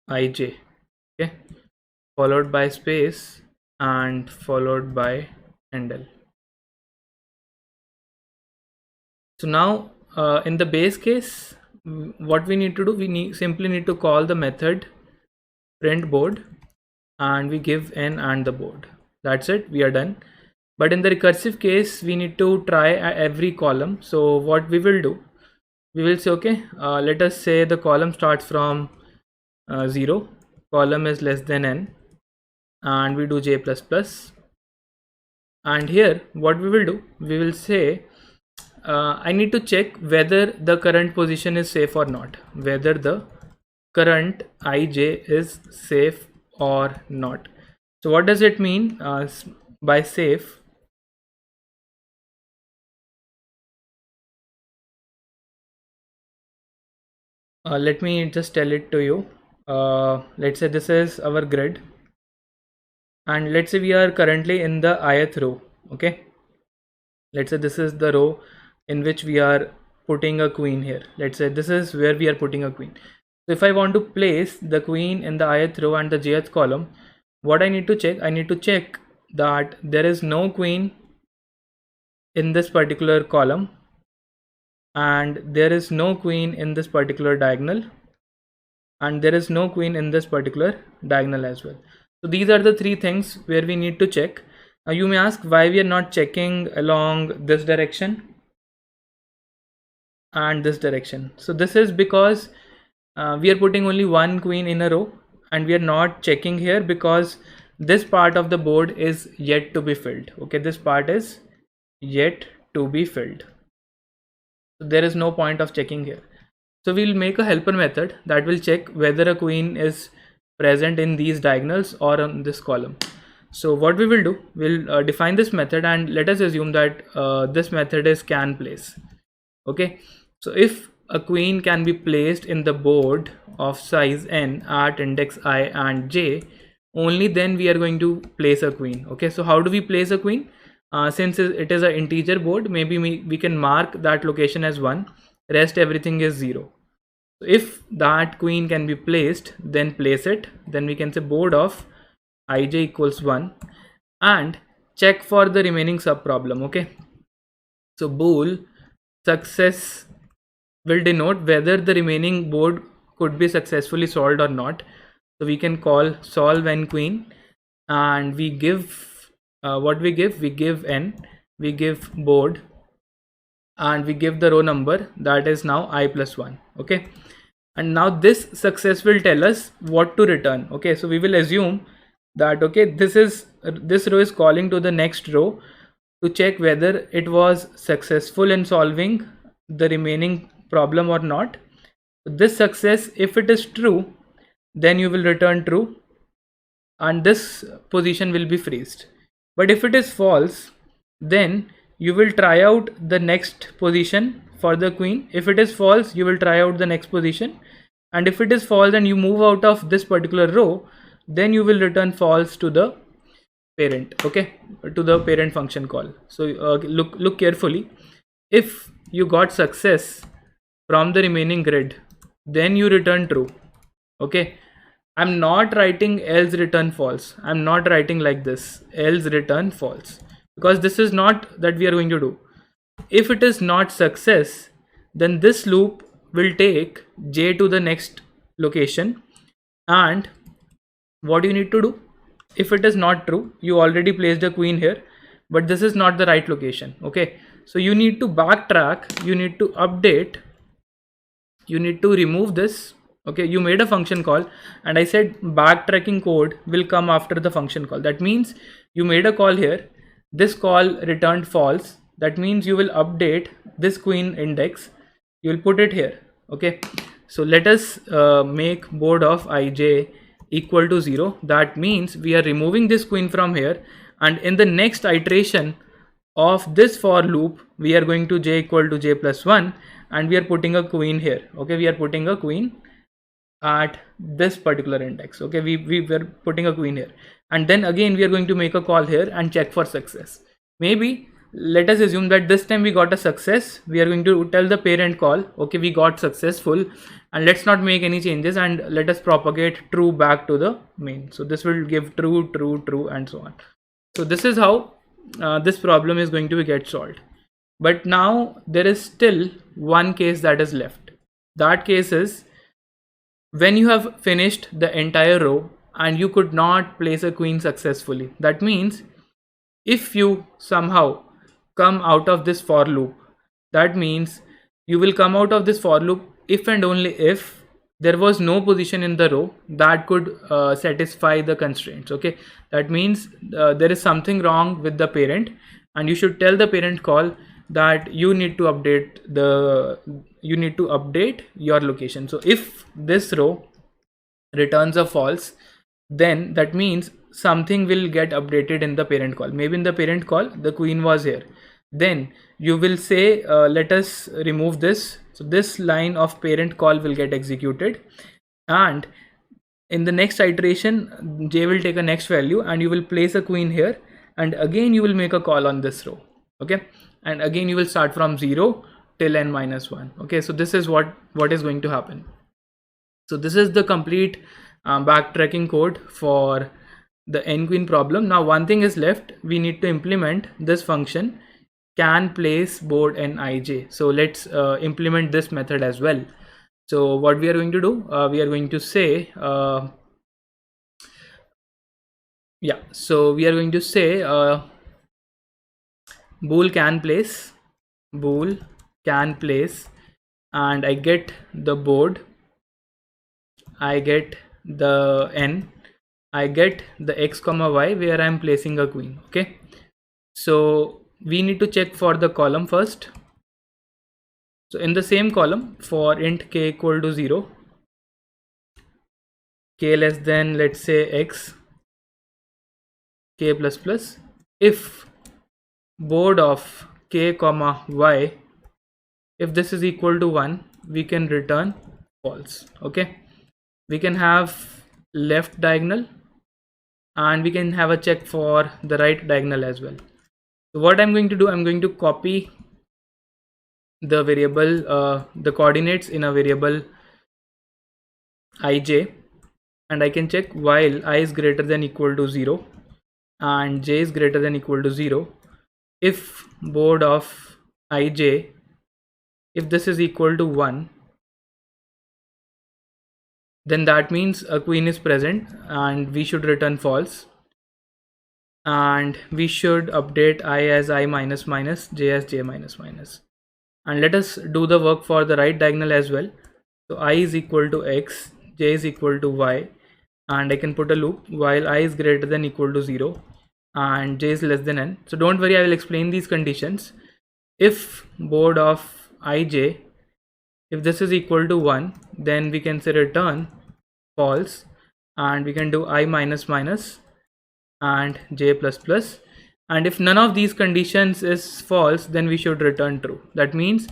ij. Okay, followed by space and followed by handle. So now in the base case, what we need to do, we simply need to call the method print board, and we give n and the board. That's it, we are done. But in the recursive case, we need to try every column. So what we will do, we will say, okay, let us say the column starts from 0, column is less than n, and we do j++. And here what we will do, we will say I need to check whether the current position is safe or not, whether the current ij is safe or not. So what does it mean by safe? Let me just tell it to you. Let's say this is our grid, and let's say we are currently in the ith row. Okay, let's say this is the row in which we are putting a queen here. Let's say this is where we are putting a queen. So if I want to place the queen in the ith row and the jth column, what I need to check? I need to check that there is no queen in this particular column, and there is no queen in this particular diagonal, and there is no queen in this particular diagonal as well. So these are the three things where we need to check. Now you may ask why we are not checking along this direction and this direction. So this is because we are putting only one queen in a row, and we are not checking here because this part of the board is yet to be filled. Okay, this part is yet to be filled, so there is no point of checking here. So we'll make a helper method that will check whether a queen is present in these diagonals or on this column. So what we will do, we'll define this method, and let us assume that this method is can place. Okay, so if a queen can be placed in the board of size n at index I and j, only then we are going to place a queen. Okay, so how do we place a queen? Since it is an integer board, maybe we can mark that location as 1, rest everything is 0. So if that queen can be placed, then place it. Then we can say board of ij equals 1 and check for the remaining sub problem. Okay, so bool success will denote whether the remaining board could be successfully solved or not. So we can call solve n queen, and we give what we give n, we give board, and we give the row number, that is now I plus 1. Okay, and now this success will tell us what to return. Okay, so we will assume that okay, this row is calling to the next row to check whether it was successful in solving the remaining problem or not. This success, if it is true, then you will return true, and this position will be freezed. But if it is false, then you will try out the next position for the queen. If it is false, you will try out the next position, and if it is false and you move out of this particular row, then you will return false to the parent. Okay, to the parent function call. So look carefully. If you got success from the remaining grid, then you return true. Okay, I'm not writing else return false. I'm not writing like this, else return false, because this is not that we are going to do. If it is not success, then this loop will take j to the next location, and what you need to do, if it is not true, you already placed a queen here, but this is not the right location. Okay, so you need to backtrack, you need to update, you need to remove this. Okay, you made a function call, and I said backtracking code will come after the function call. That means you made a call here, this call returned false. That means you will update this queen index, you will put it here. Okay, so let us make board of ij equal to 0. That means we are removing this queen from here, and in the next iteration of this for loop, we are going to j equal to j plus 1, and we are putting a queen here. Okay, we are putting a queen at this particular index. Okay, we were putting a queen here, and then again we are going to make a call here and check for success. Maybe let us assume that this time we got a success. We are going to tell the parent call, okay, we got successful, and let's not make any changes, and let us propagate true back to the main. So this will give true, true, true, and so on. So this is how this problem is going to get solved. But now there is still one case that is left. That case is when you have finished the entire row and you could not place a queen successfully. That means if you somehow come out of this for loop, that means you will come out of this for loop if and only if there was no position in the row that could satisfy the constraints. Okay, that means there is something wrong with the parent, and you should tell the parent call that you need to update your location. So if this row returns a false, then that means something will get updated in the parent call. Maybe in the parent call the queen was here, then you will say let us remove this So this line of parent call will get executed, and in the next iteration j will take a next value and you will place a queen here, and again you will make a call on this row. Okay, and again you will start from 0 till n minus 1. Okay, so this is what is going to happen. So this is the complete backtracking code for the n queen problem. Now one thing is left, we need to implement this function can place board n ij. So let's implement this method as well. So what we are going to do, we are going to say so we are going to say bool can place, and I get the board, I get the n, I get the x comma y where I am placing a queen. Okay, so we need to check for the column first. So in the same column, for int k equal to 0, k less than, let's say, x, k plus plus, if board of k comma y, if this is equal to 1, we can return false. Okay, we can have left diagonal and we can have a check for the right diagonal as well. So what I'm going to do, I'm going to copy the variable, the coordinates in a variable ij, and I can check while I is greater than equal to 0 and j is greater than equal to 0, if board of ij, if this is equal to 1, then that means a queen is present and we should return false, and we should update I as I minus minus, j as j minus minus. And let us do the work for the right diagonal as well. So I is equal to x, j is equal to y, and I can put a loop while I is greater than equal to 0 and j is less than n. So don't worry, I will explain these conditions. If board of ij, if this is equal to 1, then we can say return false, and we can do I minus minus and j plus plus, and if none of these conditions is false, then we should return true. That means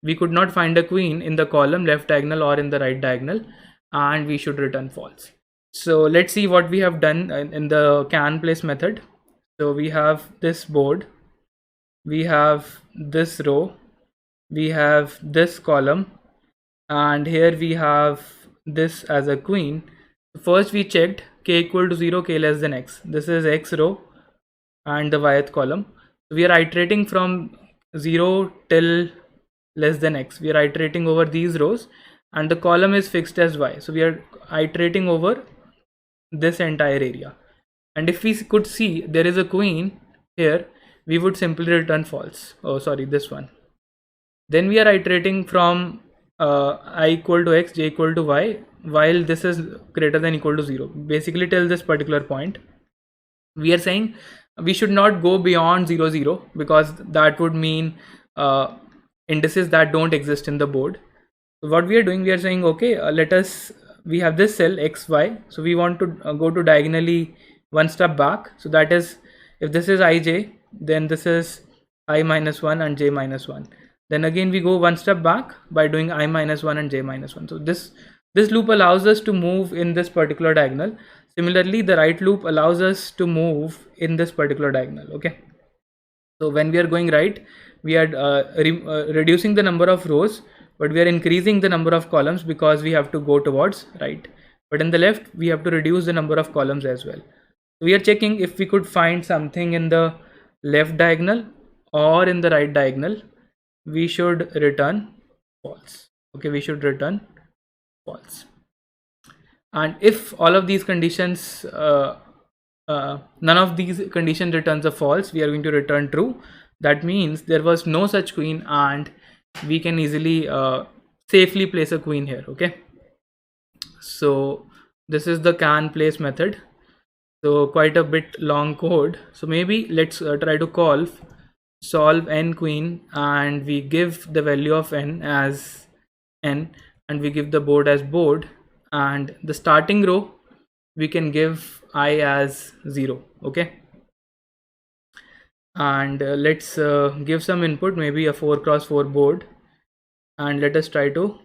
we could not find a queen in the column left diagonal or in the right diagonal, and we should return false. So let's see what we have done in the can place method. So we have this board, we have this row, we have this column, and here we have this as a queen. First we checked k equal to 0, k less than x. This is x row and the yth column. We are iterating from 0 till less than x. We are iterating over these rows, and the column is fixed as y. So we are iterating over this entire area. And if we could see there is a queen here, we would simply return false. Oh, sorry, this one. Then we are iterating from I equal to x, j equal to y, while this is greater than equal to 0. Basically till this particular point. We are saying we should not go beyond 0 0, because that would mean indices that don't exist in the board. So what we are doing, we are saying, okay, we have this cell xy, so we want to go to diagonally one step back. So that is, if this is ij, then this is I minus 1 and j minus 1. Then again we go one step back by doing I minus 1 and j minus 1. So this loop allows us to move in this particular diagonal. Similarly, the right loop allows us to move in this particular diagonal. Okay, so when we are going right, we are reducing the number of rows, but we are increasing the number of columns because we have to go towards right. But in the left, we have to reduce the number of columns as well. We are checking if we could find something in the left diagonal or in the right diagonal. We should return false. Okay, we should return false. And if all of these conditions, none of these conditions returns a false, we are going to return true. That means there was no such queen, and we can easily safely place a queen here. Okay, so this is the can place method. So quite a bit long code. So maybe let's try to solve n queen, and we give the value of n as n, and we give the board as board, and the starting row we can give I as 0. Okay, and let's give some input, maybe a 4x4 board, and let us try to,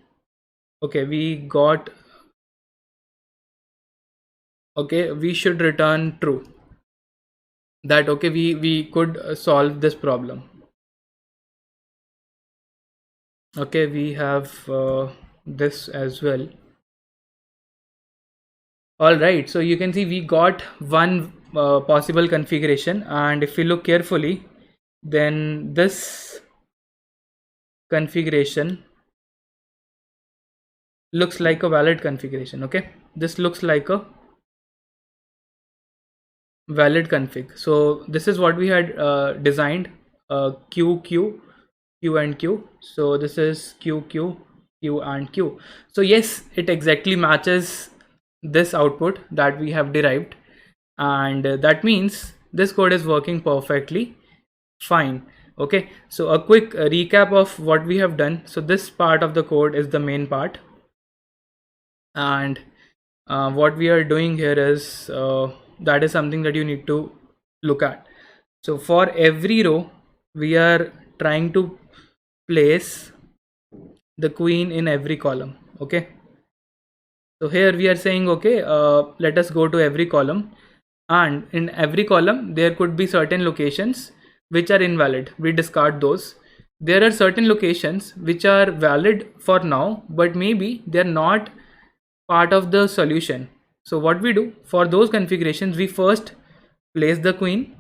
okay, we got, okay, we should return true, that okay, we could solve this problem. Okay, we have this as well. All right, so you can see we got one possible configuration, and if we look carefully, then this configuration looks like a valid configuration. Okay, this looks like a valid config. So this is what we had designed, q and q. So this is q and q. So yes, it exactly matches this output that we have derived, and that means this code is working perfectly fine. Okay, so a quick recap of what we have done. So this part of the code is the main part, and what we are doing here is that is something that you need to look at. So for every row we are trying to place the queen in every column. Okay, so here we are saying, okay, let us go to every column, and in every column there could be certain locations which are invalid, we discard those. There are certain locations which are valid for now, but maybe they're not part of the solution. So what we do for those configurations, we first place the queen,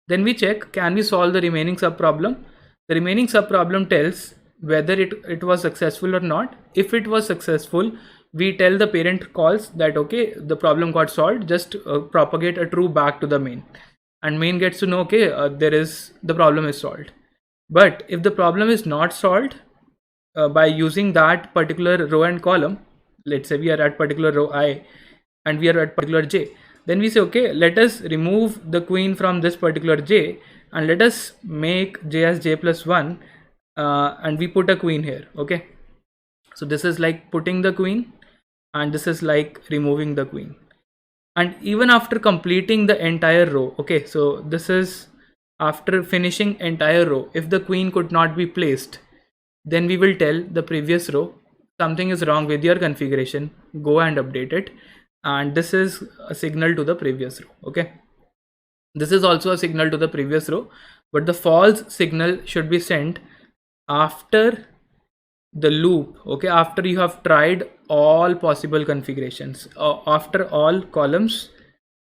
then we check can we solve the remaining sub problem. The remaining sub problem tells whether it was successful or not. If it was successful, we tell the parent calls that okay, the problem got solved, just propagate a true back to the main, and main gets to know, okay, there is, the problem is solved. But if the problem is not solved by using that particular row and column, let's say we are at particular row I and we are at particular j, then we say okay, let us remove the queen from this particular j and let us make j as j plus 1, and we put a queen here. Okay, so this is like putting the queen and this is like removing the queen. And even after completing the entire row, okay, so this is after finishing entire row, if the queen could not be placed, then we will tell the previous row something is wrong with your configuration, go and update it, and this is a signal to the previous row. Okay, this is also a signal to the previous row, but the false signal should be sent after the loop. Okay, after you have tried all possible configurations, after all columns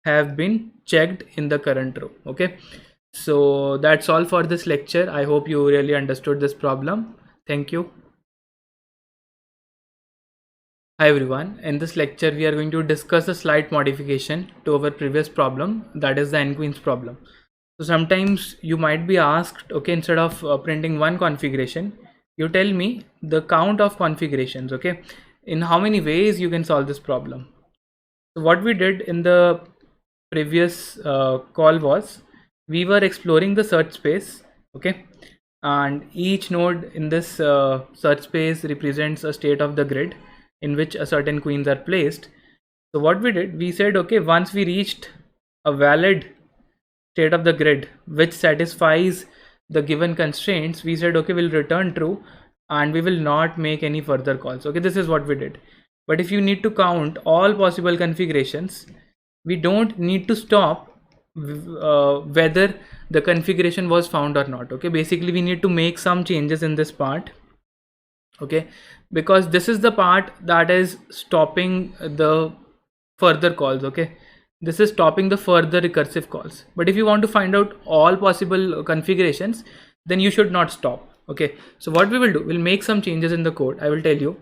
have been checked in the current row. Okay, so that's all for this lecture. I hope you really understood this problem. Thank you. Hi everyone, in this lecture we are going to discuss a slight modification to our previous problem, that is the n queens problem. So sometimes you might be asked, okay, instead of printing one configuration, you tell me the count of configurations. Okay, in how many ways you can solve this problem. So what we did in the previous call was we were exploring the search space. Okay, and each node in this search space represents a state of the grid in which a certain queens are placed. So what we did, we said okay, once we reached a valid state of the grid which satisfies the given constraints, we said okay, we'll return true and we will not make any further calls. Okay, this is what we did. But if you need to count all possible configurations, we don't need to stop whether the configuration was found or not. Okay, basically we need to make some changes in this part. Okay, because this is the part that is stopping the further calls. Okay, this is stopping the further recursive calls. But if you want to find out all possible configurations, then you should not stop. Okay, so what we will do, we'll make some changes in the code. I will tell you.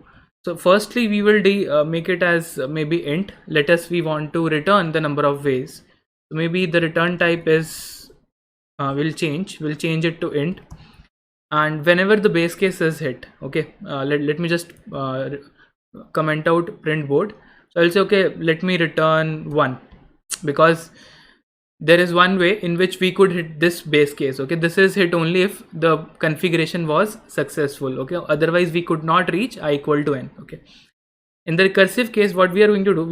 So firstly we will make it as maybe int. Let us, we want to return the number of ways, so maybe the return type is we'll change it to int, and whenever the base case is hit, okay, let me just comment out print board. So I'll say okay, let me return 1, because there is one way in which we could hit this base case. Okay, this is hit only if the configuration was successful. Okay, otherwise we could not reach I equal to n. Okay, in the recursive case, what we are going to do,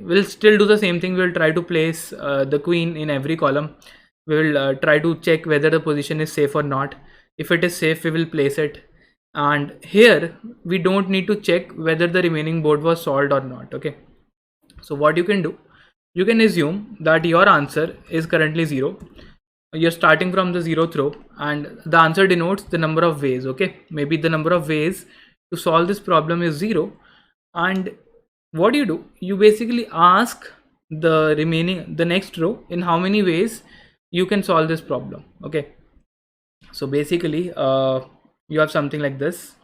we'll still do the same thing. We'll try to place the queen in every column. We will try to check whether the position is safe or not. If it is safe, we will place it, and here we don't need to check whether the remaining board was solved or not. Okay, so what you can do, you can assume that your answer is currently 0. You're starting from the 0th row and the answer denotes the number of ways. Okay, maybe the number of ways to solve this problem is 0. And what do, you basically ask the next row in how many ways you can solve this problem. Okay, so basically you have something like this.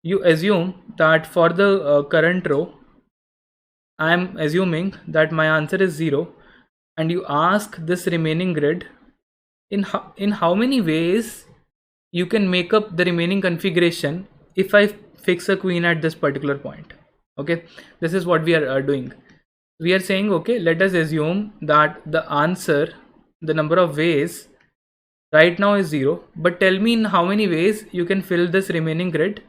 You assume that for the current row, I am assuming that my answer is 0, and you ask this remaining grid in how many ways you can make up the remaining configuration if I fix a queen at this particular point. Okay, this is what we are doing. We are saying, okay, let us assume that the answer, the number of ways right now is 0, but tell me in how many ways you can fill this remaining grid,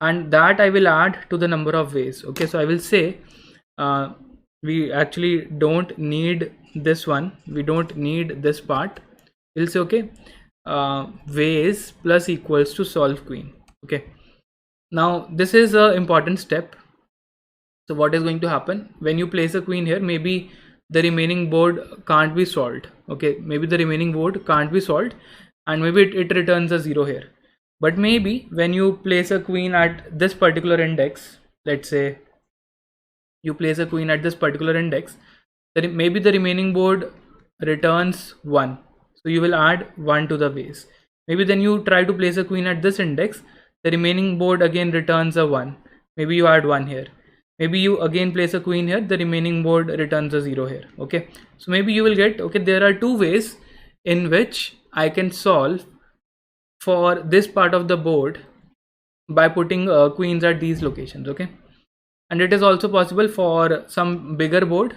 and that I will add to the number of ways. Okay, so I will say we actually don't need this one, we don't need this part. We'll say, okay, ways plus equals to solve queen. Okay, now this is an important step. So what is going to happen when you place a queen here? Maybe the remaining board can't be solved. Okay, maybe the remaining board can't be solved, and maybe it returns a 0 here. But maybe when you place a queen at this particular index, let's say you place a queen at this particular index, then maybe the remaining board returns 1. So you will add 1 to the ways. Maybe then you try to place a queen at this index, the remaining board again returns a 1. Maybe you add 1 here. Maybe you again place a queen here, the remaining board returns a 0 here. Okay, so maybe you will get, okay, there are 2 ways in which I can solve for this part of the board by putting queens at these locations. Okay, and it is also possible for some bigger board.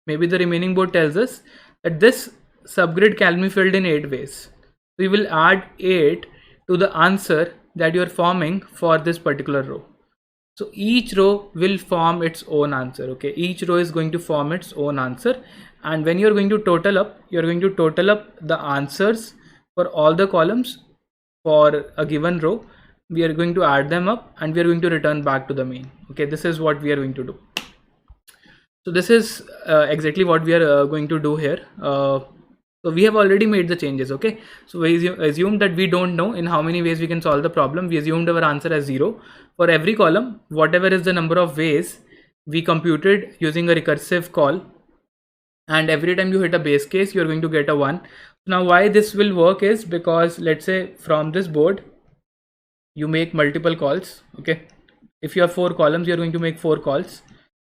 Maybe the remaining board tells us that this subgrid can be filled in 8 ways. So we will add 8 to the answer that you are forming for this particular row. So each row will form its own answer. Okay, each row is going to form its own answer, and when you're going to total up, you're going to total up the answers for all the columns for a given row. We are going to add them up and we are going to return back to the main. Okay, this is what we are going to do. So this is exactly what we are going to do here. So we have already made the changes. Okay, so we assume that we don't know in how many ways we can solve the problem. We assumed our answer as 0 for every column. Whatever is the number of ways, we computed using a recursive call, and every time you hit a base case, you're going to get a 1. Now why this will work is because, let's say, from this board you make multiple calls. Okay, if you have 4 columns, you're going to make 4 calls.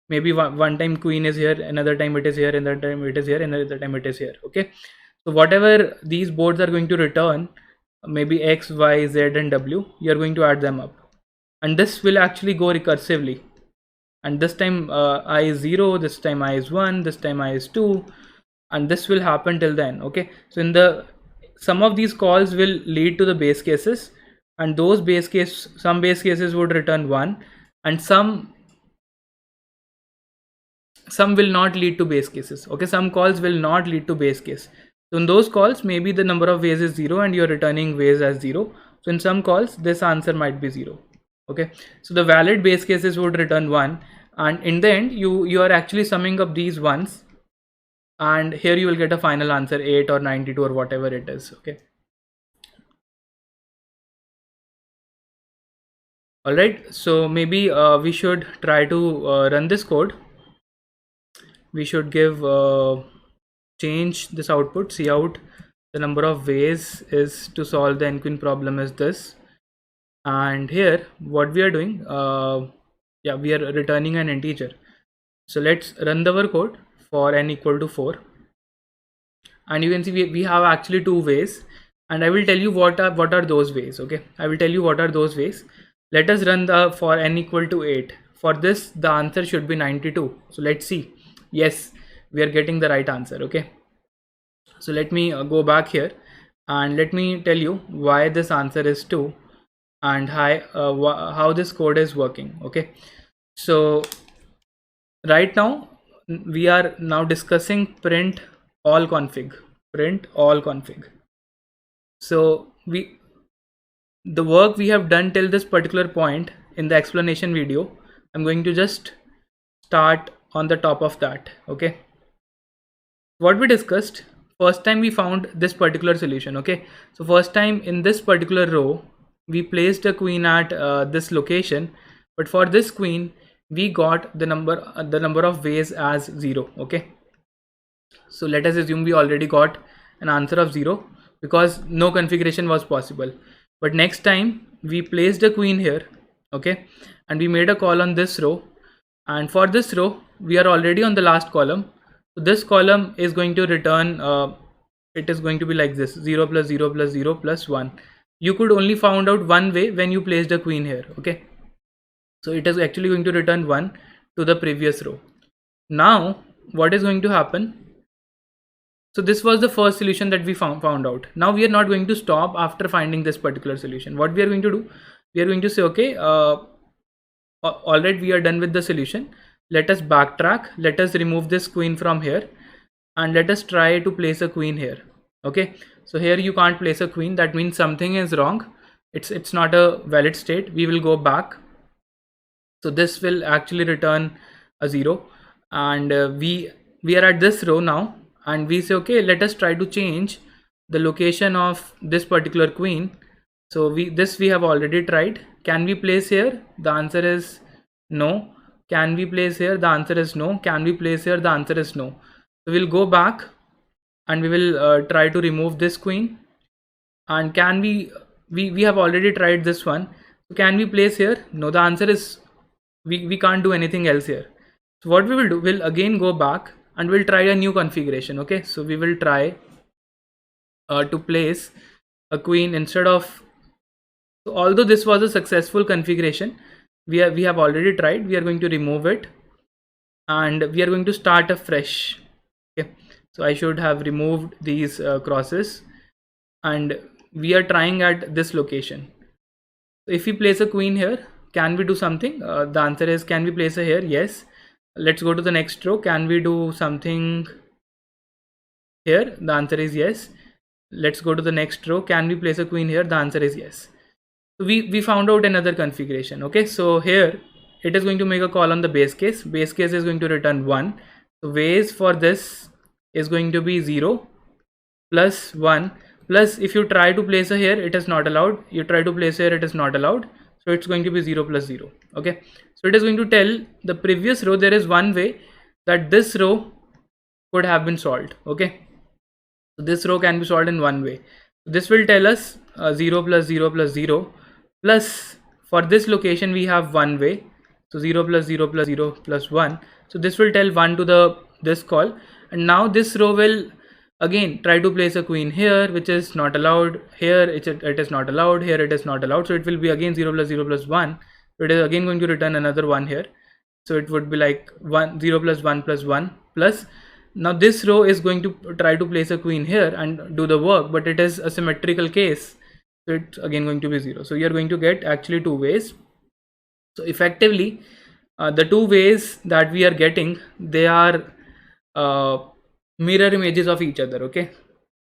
Maybe one time queen is here, another time it is here, another time it is here, another time it is here. Okay, so whatever these boards are going to return, maybe x, y, z and w, you're going to add them up, and this will actually go recursively. And this time I is 0, this time I is 1, this time I is 2, and this will happen till then. Okay, so in the some of these calls will lead to the base cases, and those some base cases would return 1, and some will not lead to base cases. Okay, some calls will not lead to base case. So in those calls, maybe the number of ways is 0 and you're returning ways as 0. So in some calls, this answer might be 0. Okay, so the valid base cases would return 1, and in the end you are actually summing up these ones, and here you will get a final answer 8 or 92 or whatever it is. Okay, all right, so maybe we should try to run this code. We should give change this output, see out the number of ways is to solve the n-queen problem is this, and here what we are doing, yeah, we are returning an integer. So let's run our code for n equal to 4, and you can see we have actually 2 ways, and I will tell you what are those ways. Okay, I will tell you what are those ways. Let us run the for n equal to 8. For this the answer should be 92. So let's see. Yes, we are getting the right answer. Okay, so let me go back here and let me tell you why this answer is 2 and how this code is working. Okay, so right now we are now discussing print all config. So the work we have done till this particular point in the explanation video, I'm going to just start on the top of that. Okay, what we discussed, first time we found this particular solution. Okay, so first time in this particular row we placed a queen at this location, but for this queen we got the number of ways as 0. Okay, so let us assume we already got an answer of 0 because no configuration was possible. But next time we placed a queen here, okay, and we made a call on this row, and for this row we are already on the last column. So this column is going to return, it is going to be like this: 0 plus 0 plus 0 plus 1. You could only found out one way when you placed a queen here. Okay, so it is actually going to return 1 to the previous row. Now what is going to happen? So this was the first solution that we found out. Now we are not going to stop after finding this particular solution. What we are going to do, we are going to say, okay, all right, we are done with the solution. Let us backtrack. Let us remove this queen from here and let us try to place a queen here. Okay, so here you can't place a queen. That means something is wrong. It's not a valid state. We will go back. So this will actually return a 0, and we are at this row now, and we say, okay, let us try to change the location of this particular queen. So we have already tried. Can we place here? The answer is no. Can we place here? The answer is no. Can we place here? The answer is no. So we'll go back and we will try to remove this queen. And can we have already tried this one. So can we place here? No, the answer is we can't do anything else here. So what we will do, we'll again go back and we'll try a new configuration. Okay, so we will try to place a queen instead of, so although this was a successful configuration, we have already tried, we are going to remove it and we are going to start afresh. Okay, so I should have removed these crosses, and we are trying at this location. So if we place a queen here, can we do something? The answer is, can we place her here? Yes. Let's go to the next row. Can we do something here? The answer is yes. Let's go to the next row. Can we place a queen here? The answer is yes. So we found out another configuration. Okay, so here it is going to make a call on the base case. Base case is going to return 1. So ways for this is going to be 0 plus 1 plus, if you try to place a here, it is not allowed. You try to place here, it is not allowed. So it's going to be 0 plus 0. Okay, so it is going to tell the previous row there is one way that this row could have been solved. Okay, so this row can be solved in one way. This will tell us 0 plus 0 plus 0 plus, for this location we have one way, so 0 plus 0 plus 0 plus 1. So this will tell 1 to this call, and now this row will again try to place a queen here, which is not allowed. Here it is not allowed. Here it is not allowed. So it will be again 0 plus 0 plus 1. So it is again going to return another 1 here. So it would be like 0 plus 1 plus 1 plus. Now this row is going to try to place a queen here and do the work, but it is a symmetrical case. So it's again going to be 0. So you're going to get actually two ways. So effectively, the two ways that we are getting, they are mirror images of each other. Okay,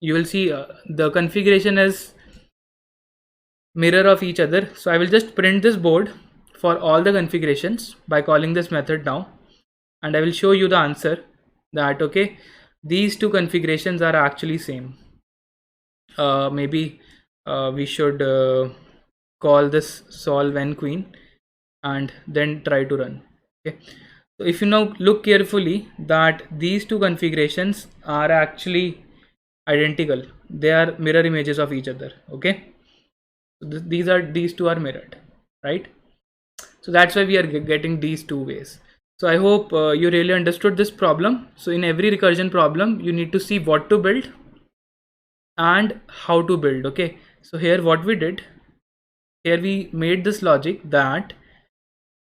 you will see the configuration is mirror of each other. So I will just print this board for all the configurations by calling this method now, and I will show you the answer that, okay, these two configurations are actually same. Maybe we should call this solve n queen and then try to run. Okay, so if you now look carefully, that these two configurations are actually identical. They are mirror images of each other. Okay, so these two are mirrored, right? So that's why we are getting these two ways. So I hope you really understood this problem. So in every recursion problem, you need to see what to build and how to build. Okay, so here what we did, here we made this logic that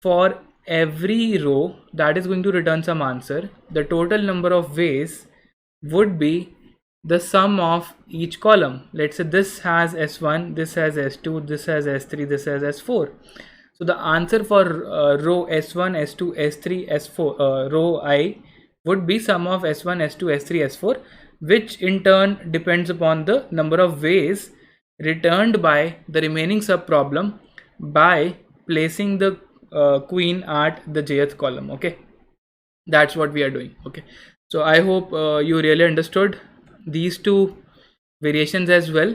for every row that is going to return some answer, the total number of ways would be the sum of each column. Let's say this has S1, this has S2, this has S3, this has S4. So the answer for row S1, S2, S3, S4, row I would be sum of S1, S2, S3, S4, which in turn depends upon the number of ways returned by the remaining subproblem by placing the queen at the jth column. Okay, that's what we are doing. Okay, so I hope you really understood these two variations as well,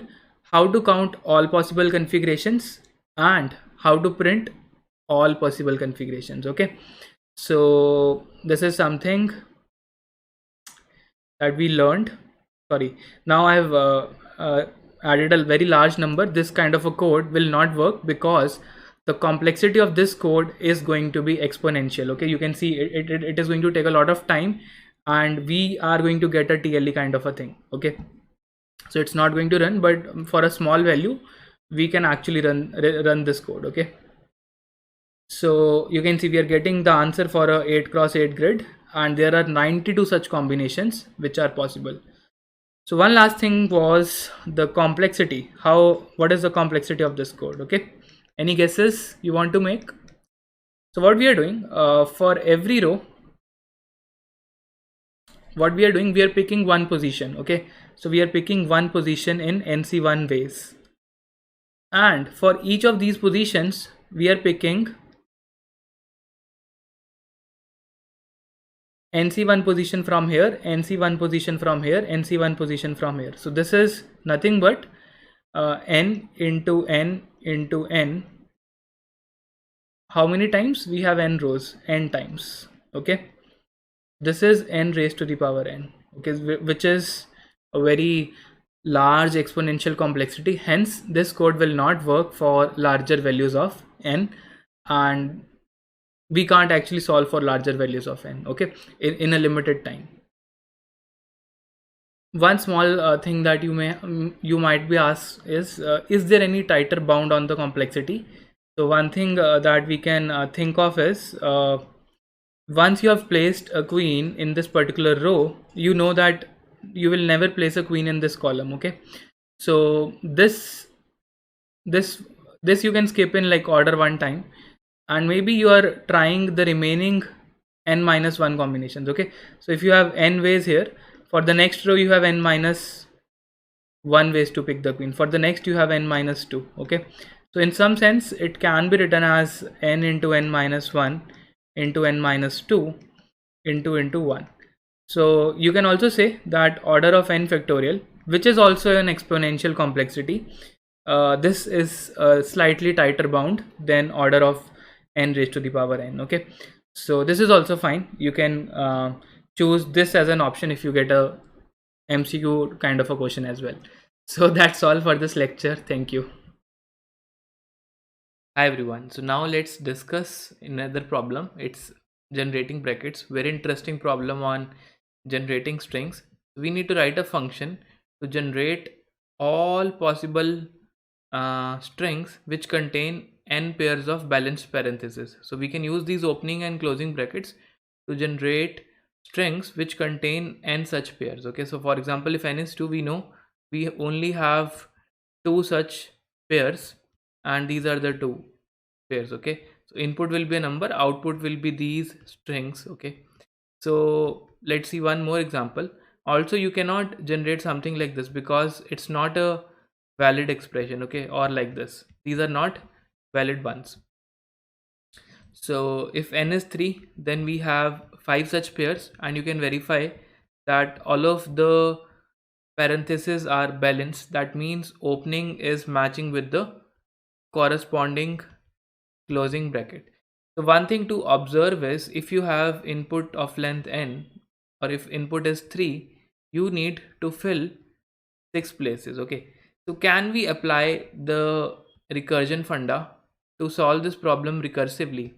how to count all possible configurations and how to print all possible configurations. Okay, so this is something that we learned. Sorry, now I have added a very large number. This kind of a code will not work because the complexity of this code is going to be exponential. Okay, you can see it is going to take a lot of time, and we are going to get a TLE kind of a thing. Okay, so it's not going to run, but for a small value we can actually run this code. Okay, so you can see we are getting the answer for a 8x8 grid, and there are 92 such combinations which are possible. So one last thing was the complexity. What is the complexity of this code? Okay, any guesses you want to make? So what we are doing, for every row, what we are doing, we are picking one position. Okay, so we are picking one position in NC1 ways, and for each of these positions we are picking NC1 position from here, NC1 position from here, NC1 position from here. So this is nothing but n into n into n. How many times? We have n rows, n times. Okay, this is n raised to the power n. Okay, which is a very large exponential complexity. Hence this code will not work for larger values of n, and we can't actually solve for larger values of n. Okay, in a limited time. One small thing that you might be asked is there any tighter bound on the complexity? So one thing that we can think of is, once you have placed a queen in this particular row, you know that you will never place a queen in this column. Okay, so this you can skip in like order one time, and maybe you are trying the remaining n minus 1 combinations. Okay, so if you have n ways here, for the next row you have n minus 1 ways to pick the queen, for the next you have n minus 2. Okay, so in some sense it can be written as n into n minus 1 into n minus 2 into 1. So you can also say that order of n factorial, which is also an exponential complexity, this is a slightly tighter bound than order of n raised to the power n. Okay, so this is also fine. You can choose this as an option if you get a MCQ kind of a question as well. So that's all for this lecture. Thank you. Hi everyone. So now let's discuss another problem. It's generating brackets. Very interesting problem on generating strings. We need to write a function to generate all possible strings which contain n pairs of balanced parentheses. So we can use these opening and closing brackets to generate strings which contain n such pairs. Okay, so for example, if n is 2, we know we only have 2 such pairs, and these are the 2 pairs. Okay, so input will be a number, output will be these strings. Okay, so let's see one more example. Also, you cannot generate something like this because it's not a valid expression. Okay, or like this, these are not valid ones. So if n is 3, then we have 5 such pairs, and you can verify that all of the parentheses are balanced. That means opening is matching with the corresponding closing bracket. So one thing to observe is, if you have input of length n, or if input is 3, you need to fill 6 places. Okay, so can we apply the recursion funda to solve this problem recursively?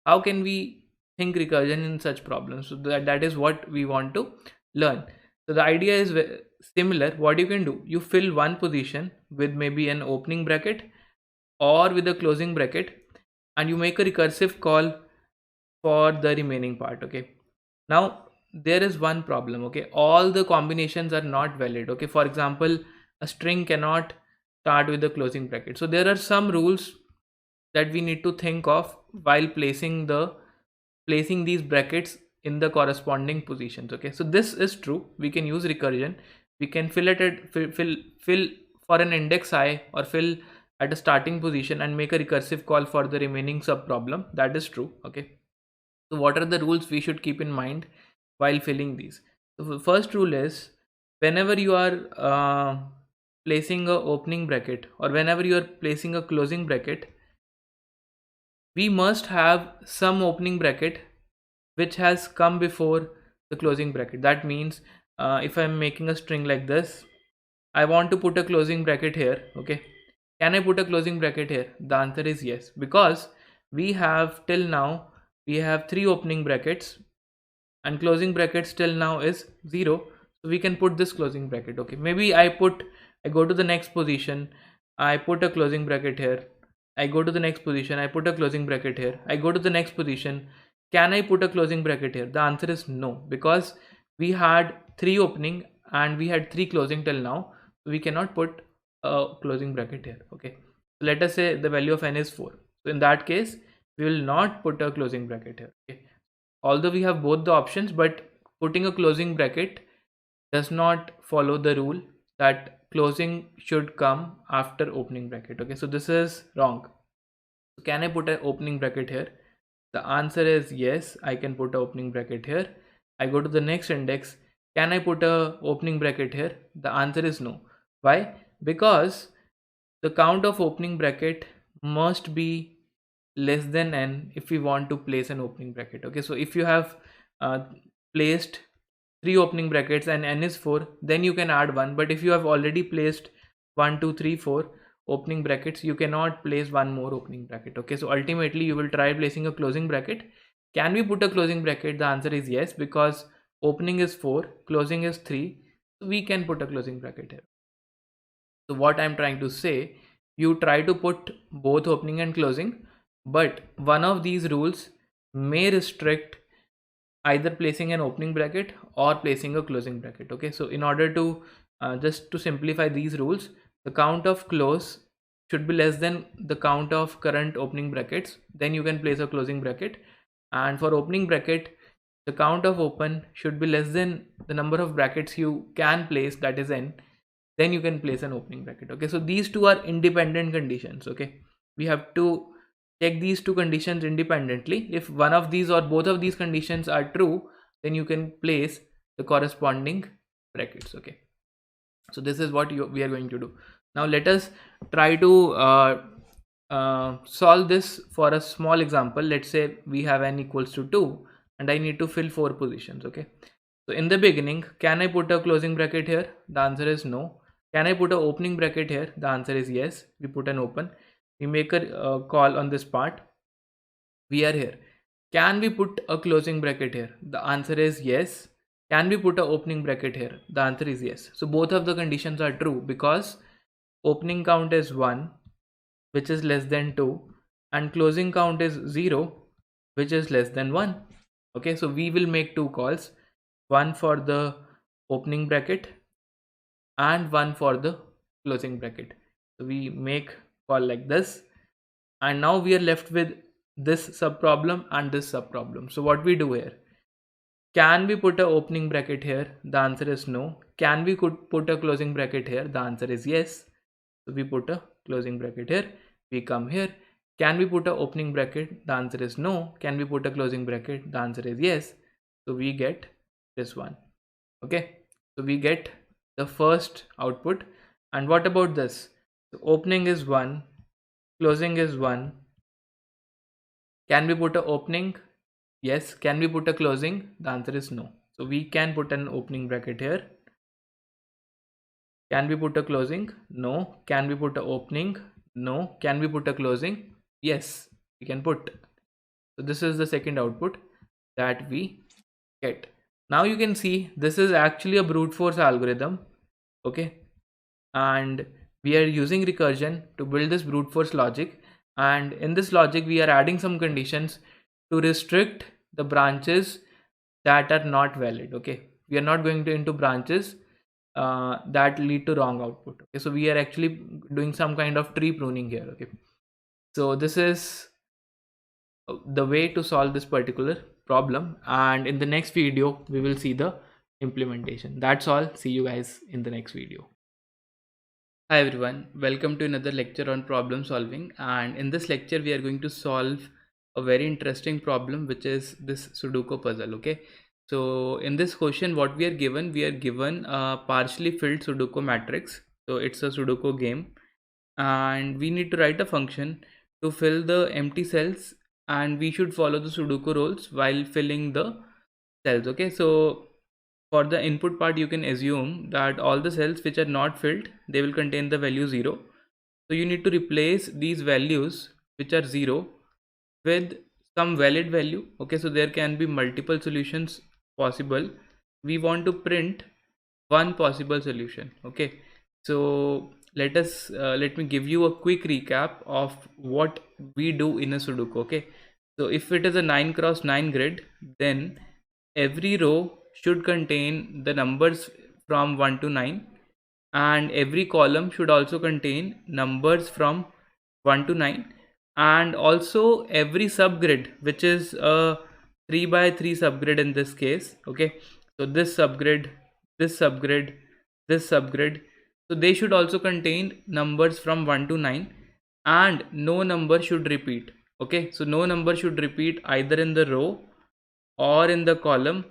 How can we think recursion in such problems? So that is what we want to learn. So the idea is similar. What you can do, you fill one position with maybe an opening bracket or with a closing bracket, and you make a recursive call for the remaining part. Okay, now there is one problem. Okay, all the combinations are not valid. Okay, for example, a string cannot start with the closing bracket. So there are some rules that we need to think of while placing these brackets in the corresponding positions. Okay, so this is true. We can use recursion. We can fill for an index I or fill at a starting position and make a recursive call for the remaining sub problem. That is true. Okay. So what are the rules we should keep in mind while filling these? So the first rule is, whenever you are placing a opening bracket or whenever you are placing a closing bracket, we must have some opening bracket which has come before the closing bracket. That means if I'm making a string like this, I want to put a closing bracket here. Okay, can I put a closing bracket here? The answer is yes, because we have till now we have three opening brackets and closing brackets till now is 0, so we can put this closing bracket. Okay, maybe I go to the next position, I put a closing bracket here, I go to the next position, I put a closing bracket here, I go to the next position. Can I put a closing bracket here? The answer is no, because we had three opening and we had three closing till now, so we cannot put a closing bracket here. Okay, so let us say the value of n is 4, so in that case we will not put a closing bracket here. Okay, although we have both the options, but putting a closing bracket does not follow the rule that closing should come after opening bracket. Okay, so this is wrong. So can I put an opening bracket here? The answer is yes, I can put an opening bracket here. I go to the next index. Can I put a opening bracket here? The answer is no. Why? Because the count of opening bracket must be less than n if we want to place an opening bracket. Okay, so if you have uh, placed three opening brackets and n is 4, then you can add one. But if you have already placed 1 2 3 4 opening brackets, you cannot place one more opening bracket. Okay, so ultimately you will try placing a closing bracket. Can we put a closing bracket? The answer is yes, because opening is 4, closing is 3, so we can put a closing bracket here. So what I'm trying to say, you try to put both opening and closing, but one of these rules may restrict either placing an opening bracket or placing a closing bracket. Okay, so in order to just to simplify these rules, the count of close should be less than the count of current opening brackets, then you can place a closing bracket. And for opening bracket, the count of open should be less than the number of brackets you can place, that is n, then you can place an opening bracket. Okay, so these two are independent conditions. Okay, we have to check these two conditions independently. If one of these or both of these conditions are true, then you can place the corresponding brackets. Okay, so this is what we are going to do. Now let us try to solve this for a small example. Let's say we have n equals to 2 and I need to fill 4 positions. Okay, so in the beginning, can I put a closing bracket here? The answer is no. Can I put an opening bracket here? The answer is yes. We put an open. We make a call on this part. We are here. Can we put a closing bracket here? The answer is yes. Can we put an opening bracket here? The answer is yes. So both of the conditions are true, because opening count is 1, which is less than 2, and closing count is 0, which is less than 1. Okay, so we will make two calls, one for the opening bracket and one for the closing bracket. So we make call like this, and now we are left with this sub problem and this sub problem. So what we do here, can we put a opening bracket here? The answer is no. Can we could put a closing bracket here? The answer is yes. So we put a closing bracket here, we come here. Can we put a opening bracket? The answer is no. Can we put a closing bracket? The answer is yes. So we get this one. Okay, so we get the first output. And what about this? So opening is 1, closing is 1. Can we put a opening? Yes. Can we put a closing? The answer is no. So we can put an opening bracket here. Can we put a closing? No. Can we put a opening? No. Can we put a closing? Yes, we can put. So this is the second output that we get. Now you can see this is actually a brute force algorithm. Okay, and we are using recursion to build this brute force logic, and in this logic we are adding some conditions to restrict the branches that are not valid. Okay, we are not going to into branches that lead to wrong output. Okay, so we are actually doing some kind of tree pruning here. Okay, so this is the way to solve this particular problem, and in the next video we will see the implementation. That's all. See you guys in the next video. Hi everyone, welcome to another lecture on problem solving. And in this lecture, we are going to solve a very interesting problem, which is this Sudoku puzzle. Okay, so in this question, what we are given a partially filled Sudoku matrix. So it's a Sudoku game, and we need to write a function to fill the empty cells, and we should follow the Sudoku rules while filling the cells. Okay, so for the input part, you can assume that all the cells which are not filled, they will contain the value 0. So you need to replace these values which are 0 with some valid value. Okay, so there can be multiple solutions possible. We want to print one possible solution. Okay, so let me give you a quick recap of what we do in a Sudoku. Okay, so if it is a 9 cross 9 grid, then every row should contain the numbers from 1 to 9, and every column should also contain numbers from 1 to 9, and also every subgrid, which is a 3 by 3 subgrid in this case. Okay, so this subgrid, this subgrid, this subgrid, so they should also contain numbers from 1 to 9, and no number should repeat. Okay, so no number should repeat either in the row or in the column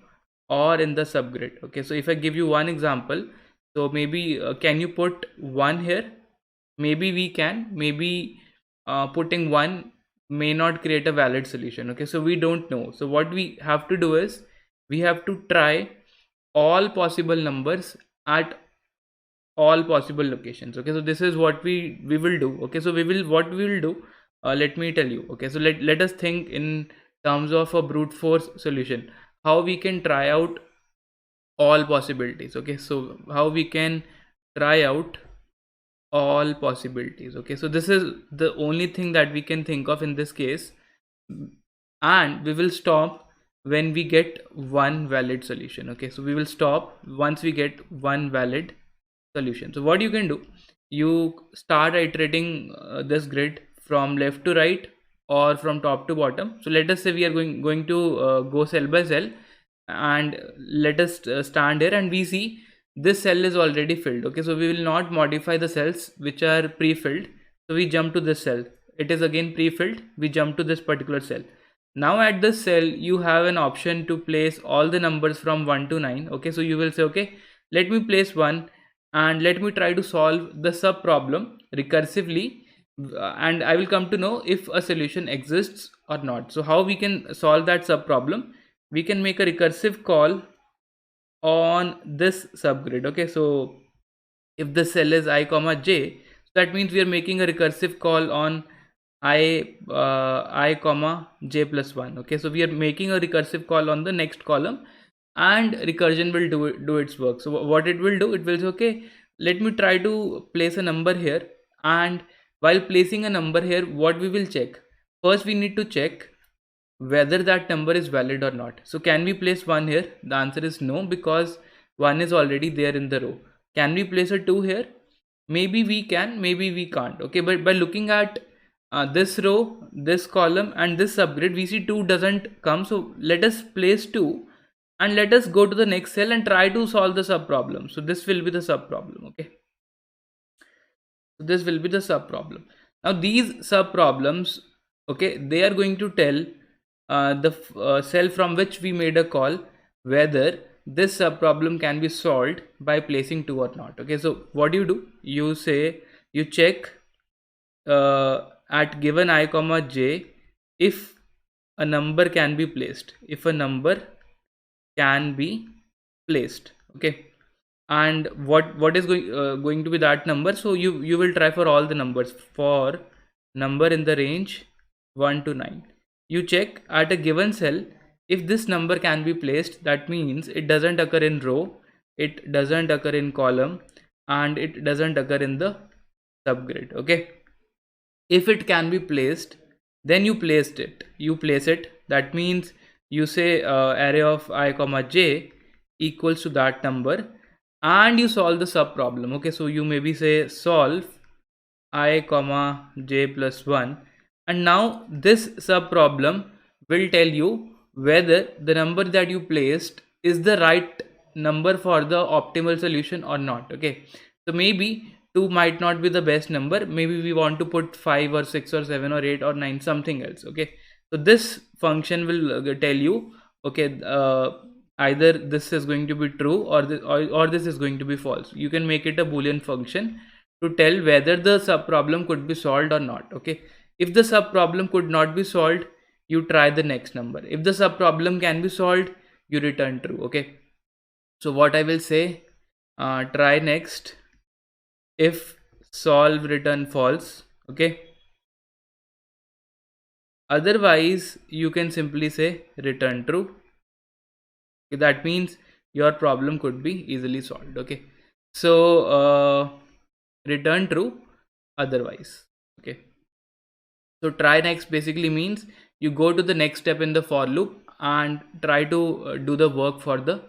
or in the subgrid. Okay, so if I give you one example, so maybe can you put 1 here? Maybe we can, maybe putting 1 may not create a valid solution. Okay, so we don't know. So what we have to do is we have to try all possible numbers at all possible locations. Okay, so this is what we will do. Okay, so what we will do, let me tell you. Okay, so let us think in terms of a brute force solution, how we can try out all possibilities. Okay, so how we can try out all possibilities. Okay, so this is the only thing that we can think of in this case, and we will stop when we get one valid solution. Okay, so we will stop once we get one valid solution. So what you can do, you start iterating this grid from left to right or from top to bottom. So let us say we are going to go cell by cell, and let us stand here and we see this cell is already filled. Okay, so we will not modify the cells which are pre-filled. So we jump to this cell, it is again pre-filled, we jump to this particular cell. Now at this cell you have an option to place all the numbers from 1 to 9. Okay, so you will say, okay, let me place 1 and let me try to solve the sub problem recursively, and I will come to know if a solution exists or not. So how we can solve that sub problem? We can make a recursive call on this subgrid. Okay, so if the cell is I comma j, that means we are making a recursive call on I comma j plus 1. Okay, so we are making a recursive call on the next column, and recursion will do its work. So what it will do, it will say, okay, let me try to place a number here, and while placing a number here, what we will check, first we need to check whether that number is valid or not. So can we place 1 here? The answer is no, because 1 is already there in the row. Can we place a 2 here? Maybe we can, maybe we can't. Okay, but by looking at this row, this column and this subgrid, we see 2 doesn't come. So let us place 2 and let us go to the next cell and try to solve the sub problem. So this will be the sub problem. Okay, so this will be the sub problem. Now these sub problems, okay, they are going to tell the cell from which we made a call whether this sub problem can be solved by placing 2 or not. Okay, so what do? You say, you check at given I comma j if a number can be placed, if a number can be placed. Okay, and what is going to be that number? So you will try for all the numbers, for number in the range 1 to 9. You check at a given cell if this number can be placed. That means it doesn't occur in row, it doesn't occur in column, and it doesn't occur in the subgrid. Okay, if it can be placed, then you place it. That means you say array of I comma j equals to that number, and you solve the sub problem. Okay, so you maybe say solve I comma j plus 1, and now this sub problem will tell you whether the number that you placed is the right number for the optimal solution or not. Okay, so maybe 2 might not be the best number. Maybe we want to put 5 or 6 or 7 or 8 or 9, something else. Okay, so this function will tell you, okay, either this is going to be true or this is going to be false. You can make it a boolean function to tell whether the sub problem could be solved or not. Okay, if the sub problem could not be solved, you try the next number. If the sub problem can be solved, you return true. Okay, so what I will say, try next, if solve, return false. Okay, otherwise you can simply say return true. Okay, that means your problem could be easily solved. Okay, so return true otherwise. Okay, so try next basically means you go to the next step in the for loop and try to do the work for the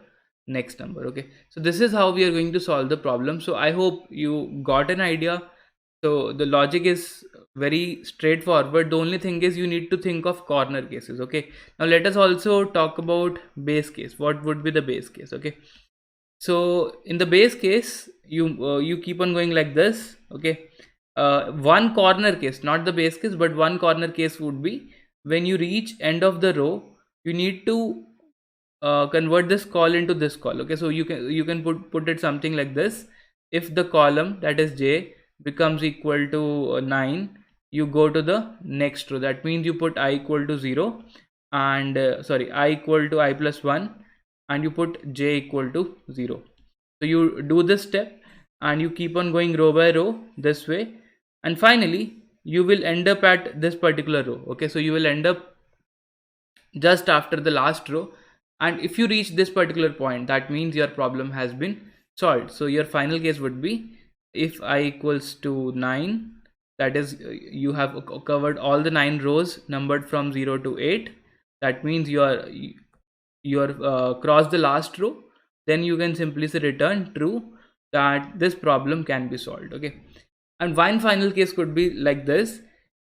next number. Okay, so this is how we are going to solve the problem. So I hope you got an idea. So the logic is very straightforward. The only thing is you need to think of corner cases. Okay, now let us also talk about base case. What would be the base case? Okay, so in the base case, you keep on going like this. Okay, one corner case, not the base case, but one corner case would be when you reach end of the row, you need to convert this call into this call. Okay, so you can put it something like this. If the column, that is j, becomes equal to 9, you go to the next row. That means you put I equal to 0 and I equal to I plus 1, and you put j equal to 0. So you do this step and you keep on going row by row this way, and finally you will end up at this particular row. Okay, so you will end up just after the last row, and if you reach this particular point, that means your problem has been solved. So your final case would be if I equals to 9, that is you have covered all the 9 rows numbered from 0 to 8. That means you are crossed the last row. Then you can simply say return true, that this problem can be solved. Okay, and one final case could be like this.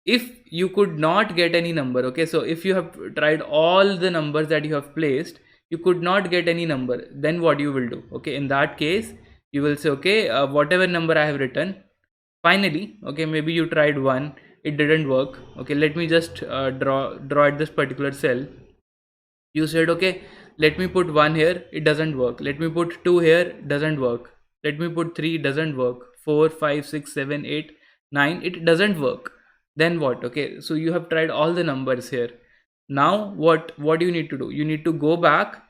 If you could not get any number, okay, so if you have tried all the numbers that you have placed, you could not get any number, then what you will do? Okay, in that case you will say, okay, whatever number I have written, finally, okay, maybe you tried 1, it didn't work. Okay, let me just draw at this particular cell. You said, okay, let me put 1 here, it doesn't work. Let me put 2 here, doesn't work. Let me put 3, doesn't work. 4, 5, 6, 7, 8, 9, it doesn't work. Then what? Okay, so you have tried all the numbers here. Now what do you need to do? You need to go back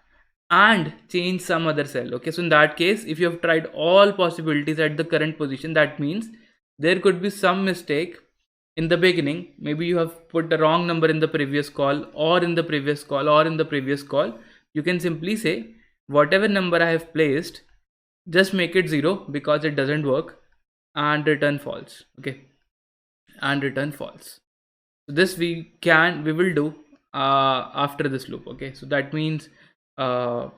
and change some other cell. Okay, so in that case, if you have tried all possibilities at the current position, that means there could be some mistake in the beginning. Maybe you have put the wrong number in the previous call, or in the previous call, or in the previous call. You can simply say whatever number I have placed, just make it 0 because it doesn't work, and return false. Okay, and return false. So this we will do after this loop. Okay, so that means yeah,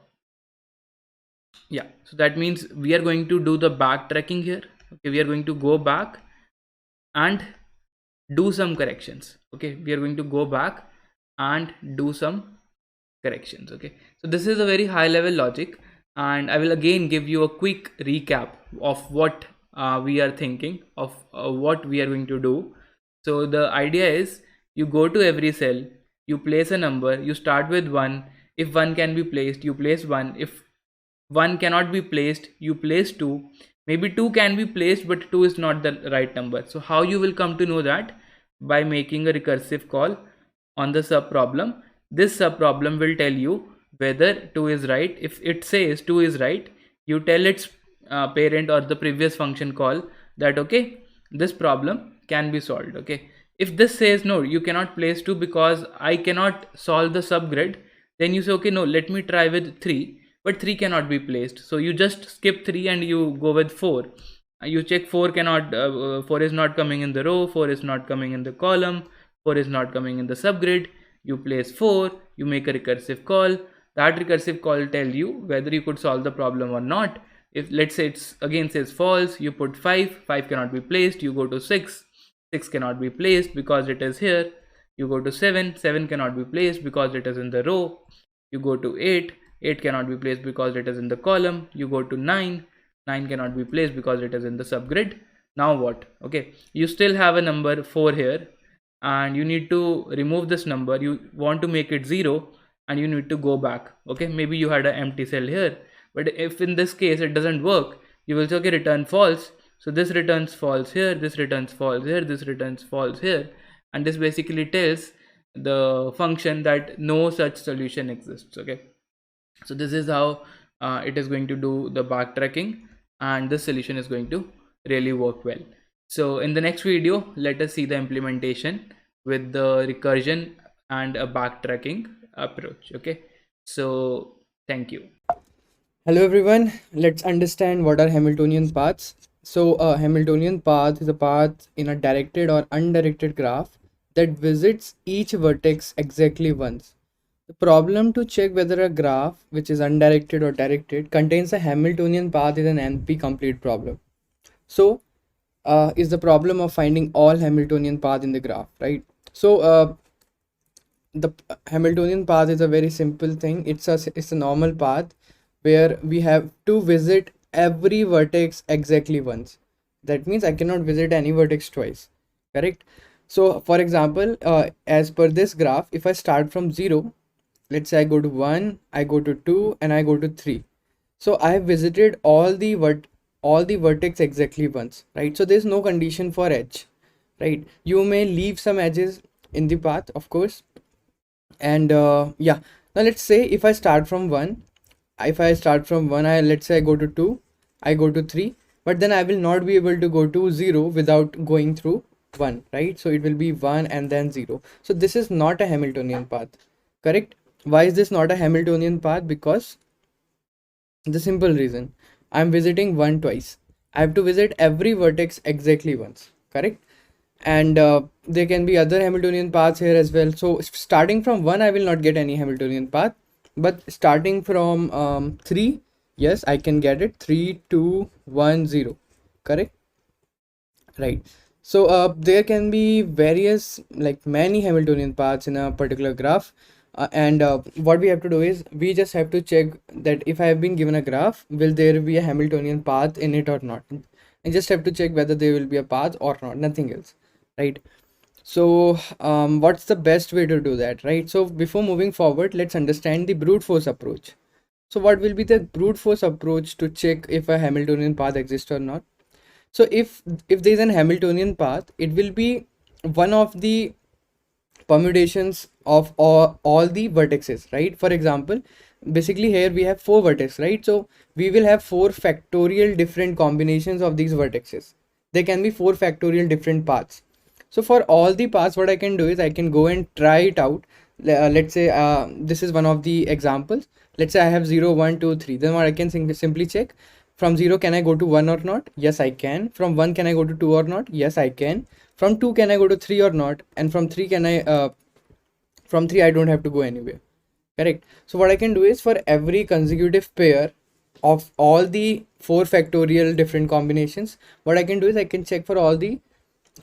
so that means we are going to do the backtracking here. Okay, we are going to go back and do some corrections. Okay, we are going to go back and do some corrections. Okay, so this is a very high level logic, and I will again give you a quick recap of what we are thinking of, what we are going to do. So the idea is, you go to every cell, you place a number, you start with 1. If 1 can be placed, you place 1. If 1 cannot be placed, you place 2. Maybe 2 can be placed, but 2 is not the right number. So how you will come to know that? By making a recursive call on the sub problem. This sub problem will tell you whether 2 is right. If it says 2 is right, you tell its parent or the previous function call that, okay, this problem can be solved. Okay, if this says no, you cannot place 2 because I cannot solve the subgrid, then you say, okay, no, let me try with 3, but 3 cannot be placed. So you just skip 3 and you go with 4. You check 4 cannot 4 is not coming in the row, 4 is not coming in the column, 4 is not coming in the subgrid. You place 4, you make a recursive call. That recursive call tell you whether you could solve the problem or not. If let's say it's again says false, you put 5, 5 cannot be placed. You go to 6, 6 cannot be placed because it is here. You go to 7, 7 cannot be placed because it is in the row. You go to 8, 8 cannot be placed because it is in the column. You go to 9, 9 cannot be placed because it is in the subgrid. Now what? Okay, you still have a number 4 here, and you need to remove this number. You want to make it 0, and you need to go back. Okay, maybe you had an empty cell here, but if in this case it doesn't work, you will say, okay, return false. So this returns false here, this returns false here, this returns false here, and this basically tells the function that no such solution exists. Okay, so this is how it is going to do the backtracking, and this solution is going to really work well. So in the next video, let us see the implementation with the recursion and a backtracking approach. Okay, so thank you. Hello everyone, let's understand what are Hamiltonian paths. So a Hamiltonian path is a path in a directed or undirected graph that visits each vertex exactly once. The problem to check whether a graph, which is undirected or directed, contains a Hamiltonian path is an NP complete problem. So is the problem of finding all Hamiltonian path in the graph, right? So the Hamiltonian path is a very simple thing. It's a normal path where we have to visit every vertex exactly once. That means I cannot visit any vertex twice, correct? So for example, as per this graph, if I start from 0, let's say I go to 1, I go to 2, and I go to 3. So I have visited all the vertex exactly once, right? So there's no condition for edge, right? You may leave some edges in the path, of course. And yeah, now let's say if I start from 1, I let's say I go to 2, I go to 3, but then I will not be able to go to 0 without going through 1, right? So it will be 1 and then 0. So this is not a Hamiltonian path, correct? Why is this not a Hamiltonian path? Because the simple reason, I'm visiting 1 twice. I have to visit every vertex exactly once, correct? And there can be other Hamiltonian paths here as well. So starting from 1, I will not get any Hamiltonian path, but starting from 3, yes, I can get it. 3 2 1 0, correct? Right. So there can be various, like many Hamiltonian paths in a particular graph. And what we have to do is we just have to check that if I have been given a graph, will there be a Hamiltonian path in it or not? I just have to check whether there will be a path or not, nothing else, right? So what's the best way to do that, right? So before moving forward, let's understand the brute force approach. So what will be the brute force approach to check if a Hamiltonian path exists or not? So if there is an Hamiltonian path, it will be one of the permutations of all the vertices, right? For example, basically here we have 4 vertices, right? So we will have 4 factorial different combinations of these vertices. There can be 4 factorial different paths. So for all the paths, what I can do is I can go and try it out. Let's say this is one of the examples. Let's say I have 0 1 2 3. Then what I can simply check, from 0 can I go to 1 or not? Yes, I can. From 1 can I go to 2 or not? Yes, I can. From 2 can I go to 3 or not? And from 3 can I from 3 I don't have to go anywhere, correct? So what I can do is for every consecutive pair of all the 4 factorial different combinations, what I can do is I can check for all the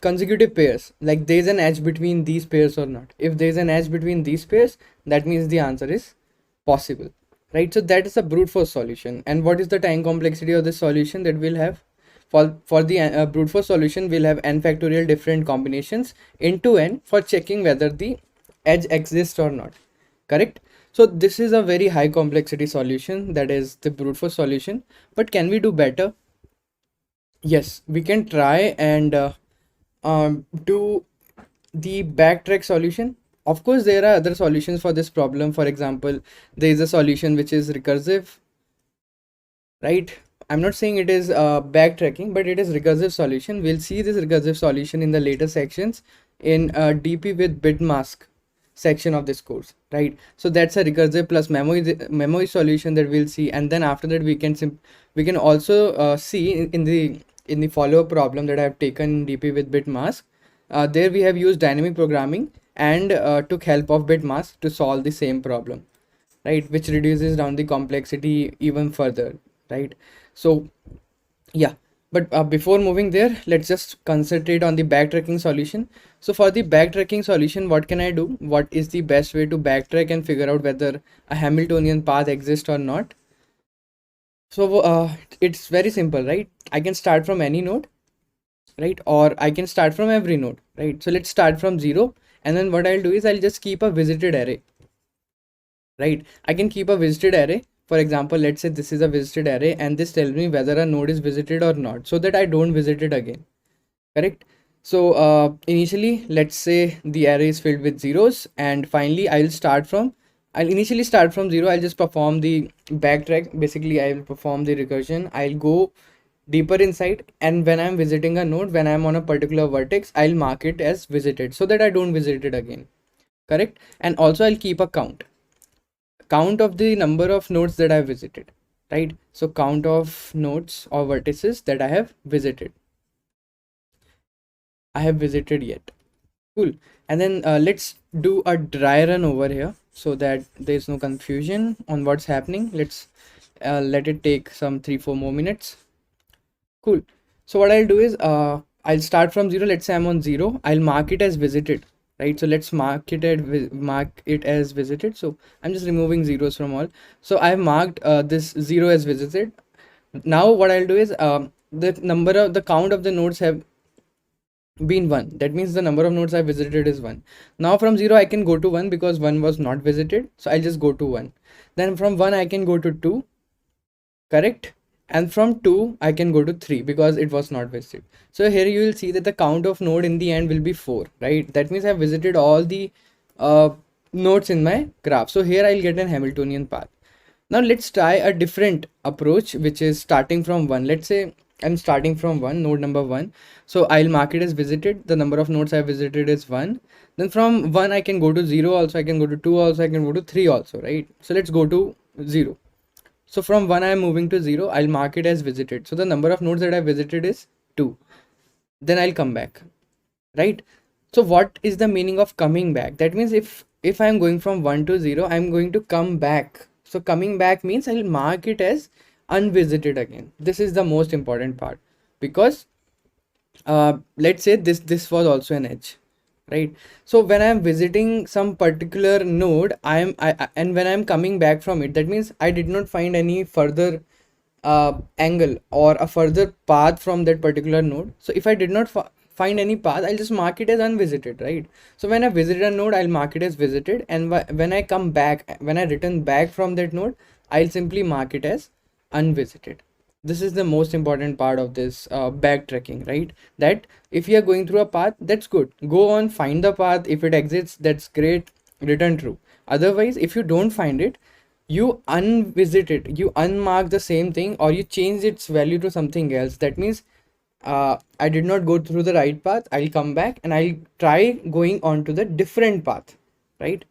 consecutive pairs, like there's an edge between these pairs or not. If there's an edge between these pairs, that means the answer is possible, right? So that is a brute force solution. And what is the time complexity of this solution that we'll have? For the brute force solution, we'll have n factorial different combinations into n for checking whether the edge exists or not, correct? So this is a very high complexity solution, that is the brute force solution. But can we do better? Yes, we can try and do the backtrack solution. Of course, there are other solutions for this problem. For example, there is a solution which is recursive, right? I'm not saying it is backtracking, but it is recursive solution. We'll see this recursive solution in the later sections in DP with bit mask section of this course, right? So that's a recursive plus memory solution that we'll see. And then after that, we can also see in the follow-up problem that I have taken DP with bit mask. There we have used dynamic programming and took help of bit mask to solve the same problem, right? Which reduces down the complexity even further, right? So yeah, but before moving there, let's just concentrate on the backtracking solution. So for the backtracking solution, what can I do? What is the best way to backtrack and figure out whether a Hamiltonian path exists or not? So it's very simple, right? I can start from any node. right? Or I can start from every node, right? So let's start from 0, and then what I'll do is I'll just keep a visited array, right? I can keep a visited array. For example, let's say this is a visited array and this tells me whether a node is visited or not, so that I don't visit it again, correct? So initially, let's say the array is filled with zeros, and finally I'll initially start from 0. I'll just perform the backtrack. Basically, I will perform the recursion. I'll go deeper inside, and when I'm visiting a node, when I'm on a particular vertex, I'll mark it as visited so that I don't visit it again, correct? And also I'll keep a count of the number of nodes that I've visited, right? So count of nodes or vertices that I have visited yet. Cool. And then let's do a dry run over here so that there's no confusion on what's happening. Let's let it take some 3-4 more minutes. Cool. So what I'll do is I'll start from 0. Let's say I'm on 0. I'll mark it as visited, right? So let's mark it as visited. So I'm just removing zeros from all. So I've marked this 0 as visited. Now what I'll do is the count of the nodes have been 1. That means the number of nodes I visited is 1. Now from 0 I can go to 1 because 1 was not visited. So I'll just go to 1. Then from 1 I can go to 2, correct? And from 2 I can go to 3 because it was not visited. So here you will see that the count of node in the end will be 4, right? That means I've visited all the uh, nodes in my graph. So here I'll get an Hamiltonian path. Now let's try a different approach, which is starting from 1. Let's say I'm starting from 1, node number 1. So I'll mark it as visited. The number of nodes I visited is 1. Then from 1 I can go to 0 also, I can go to 2 also, I can go to 3 also, right? So let's go to 0. So from 1 I am moving to 0. I'll mark it as visited. So the number of nodes that I visited is 2. Then I'll come back, right? So what is the meaning of coming back? That means if I'm going from 1 to 0, I'm going to come back. So coming back means I'll mark it as unvisited again. This is the most important part, because let's say this was also an edge, right? So when I'm visiting some particular node, and when I'm coming back from it, that means I did not find any further angle or a further path from that particular node. So if I did not find any path, I'll just mark it as unvisited, right? So when I visit a node, I'll mark it as visited, and when I come back, when I return back from that node, I'll simply mark it as unvisited. This is the most important part of this backtracking, right? That if you are going through a path, that's good, go on, find the path. If it exists, that's great, return true. Otherwise, if you don't find it, you unvisit it, you unmark the same thing, or you change its value to something else. That means I did not go through the right path. I'll come back and I'll try going on to the different path, right?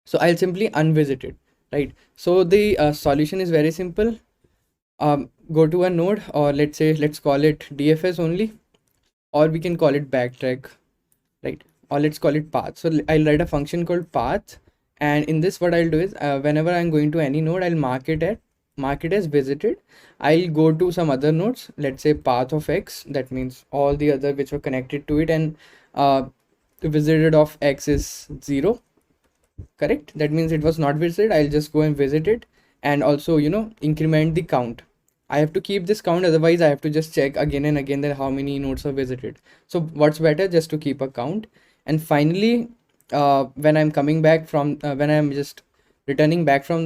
So I'll simply unvisit it, right? So the solution is very simple. Go to a node, or let's call it DFS only, or we can call it backtrack, right? Or let's call it path. So I'll write a function called path, and in this what I'll do is whenever I'm going to any node, I'll mark it as visited. I'll go to some other nodes, let's say path of x, that means all the other which were connected to it, and visited of x is 0, correct? That means it was not visited. I'll just go and visit it, and also increment the count. I have to keep this count, otherwise I have to just check again and again that how many nodes are visited. So what's better, just to keep a count. And finally, when I'm coming back from when I'm just returning back from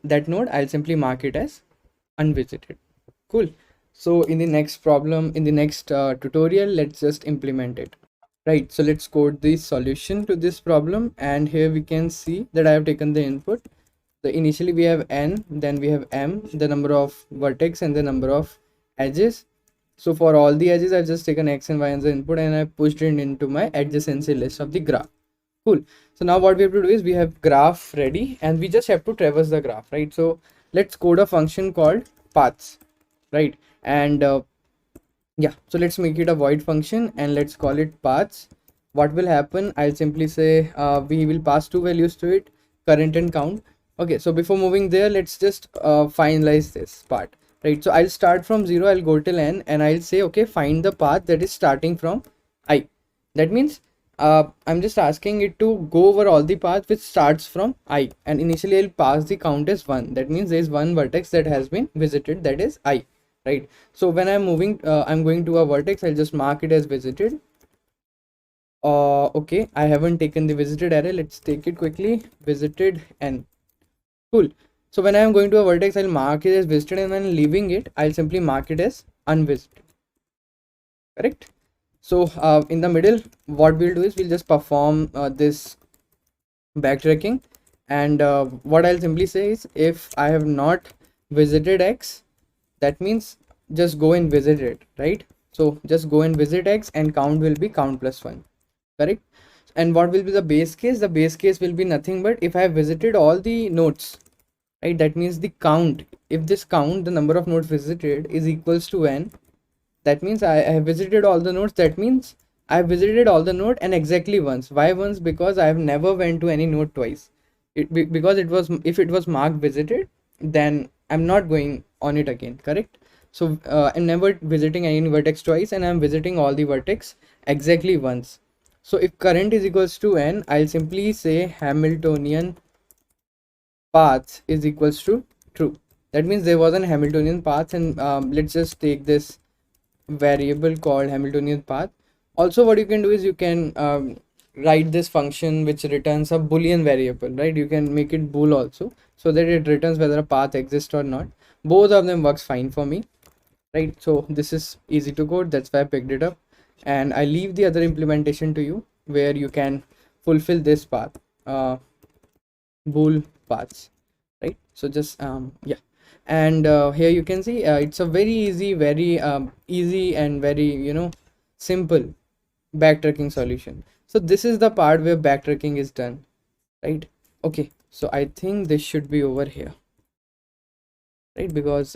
that node, I'll simply mark it as unvisited. Cool. So in the next problem, in the next tutorial, let's just implement it. Right, so let's code the solution to this problem, and here we can see that I have taken the input. So initially we have n, then we have m, the number of vertex and the number of edges. So for all the edges, I've just taken x and y as the input, and I pushed it into my adjacency list of the graph. Cool. So now what we have to do is we have graph ready, and we just have to traverse the graph, right? So let's code a function called paths, right? And yeah, so let's make it a void function and let's call it paths. What will happen, I'll simply say we will pass two values to it, current and count. Okay, so before moving there, let's just finalize this part, right? So I'll start from 0, I'll go till n, and I'll say, okay, find the path that is starting from I. That means I'm just asking it to go over all the paths which starts from I, and initially I'll pass the count as 1. That means there is one vertex that has been visited, that is I, right? So when I'm moving, I'm going to a vertex, I'll just mark it as visited. Okay, I haven't taken the visited array. Let's take it quickly. Visited and cool. So when I'm going to a vertex, I'll mark it as visited, and then leaving it, I'll simply mark it as unvisited. Correct. So in the middle, what we'll do is we'll just perform this backtracking, and what I'll simply say is if I have not visited X, that means just go and visit it, right? So just go and visit X, and count will be count plus 1. Correct. And what will be the base case? The base case will be nothing but if I have visited all the nodes, right? That means the count, if this count, the number of nodes visited is equals to n, that means I have visited all the nodes. That means I have visited all the node and exactly once. Why once? Because I have never went to any node twice. Because it was, if it was marked visited, then I'm not going on it again. Correct. So I'm never visiting any vertex twice, and I'm visiting all the vertex exactly once. So if current is equals to n, I'll simply say Hamiltonian path is equals to true. That means there was an Hamiltonian path, and let's just take this variable called Hamiltonian path. Also, what you can do is you can write this function which returns a boolean variable, right? You can make it bool also, so that it returns whether a path exists or not. Both of them works fine for me, right? So this is easy to code, that's why I picked it up, and I leave the other implementation to you where you can fulfill this path, bool paths, right? So just yeah, and here you can see it's a very easy, very easy and very, simple backtracking solution. So this is the part where backtracking is done, right? Okay, so I think this should be over here, right? Because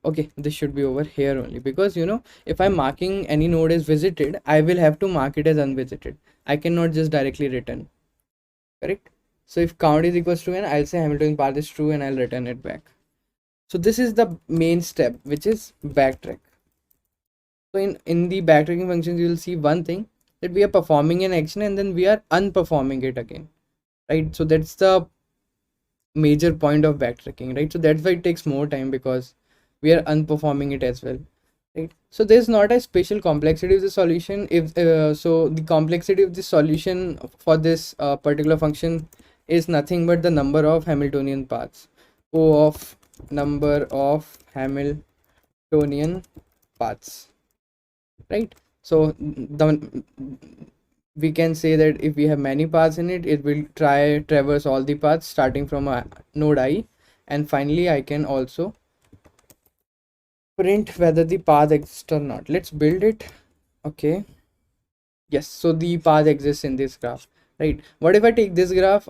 okay, this should be over here only, because if I'm marking any node as visited, I will have to mark it as unvisited. I cannot just directly return. Correct. So if count is equals to n, I'll say Hamilton path is true and I'll return it back. So this is the main step, which is backtrack. So in the backtracking functions, you will see one thing, that we are performing an action and then we are unperforming it again, right? So that's the major point of backtracking, right? So that's why it takes more time, because we are unperforming it as well, right? So there's not a special complexity of the solution. If so the complexity of the solution for this particular function is nothing but the number of Hamiltonian paths, O of number of Hamiltonian paths, right? So the we can say that if we have many paths in it, it will traverse all the paths starting from a node I, and finally I can also print whether the path exists or not. Let's build it. Okay, yes, so the path exists in this graph, right? What if I take this graph,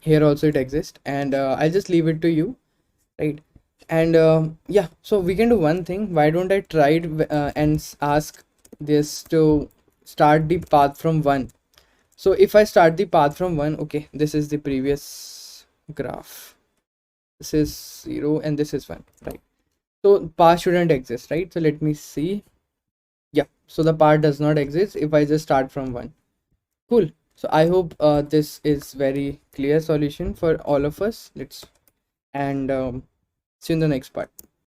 here also it exists, and I'll just leave it to you, right? And yeah, so we can do one thing. Why don't I try it and ask this to start the path from 1. So if I start the path from 1, okay, this is the previous graph, this is 0 and this is 1, right? So path shouldn't exist, right? So let me see. Yeah, so the path does not exist if I just start from 1. Cool. So I hope this is very clear solution for all of us. Let's, and see you in the next part.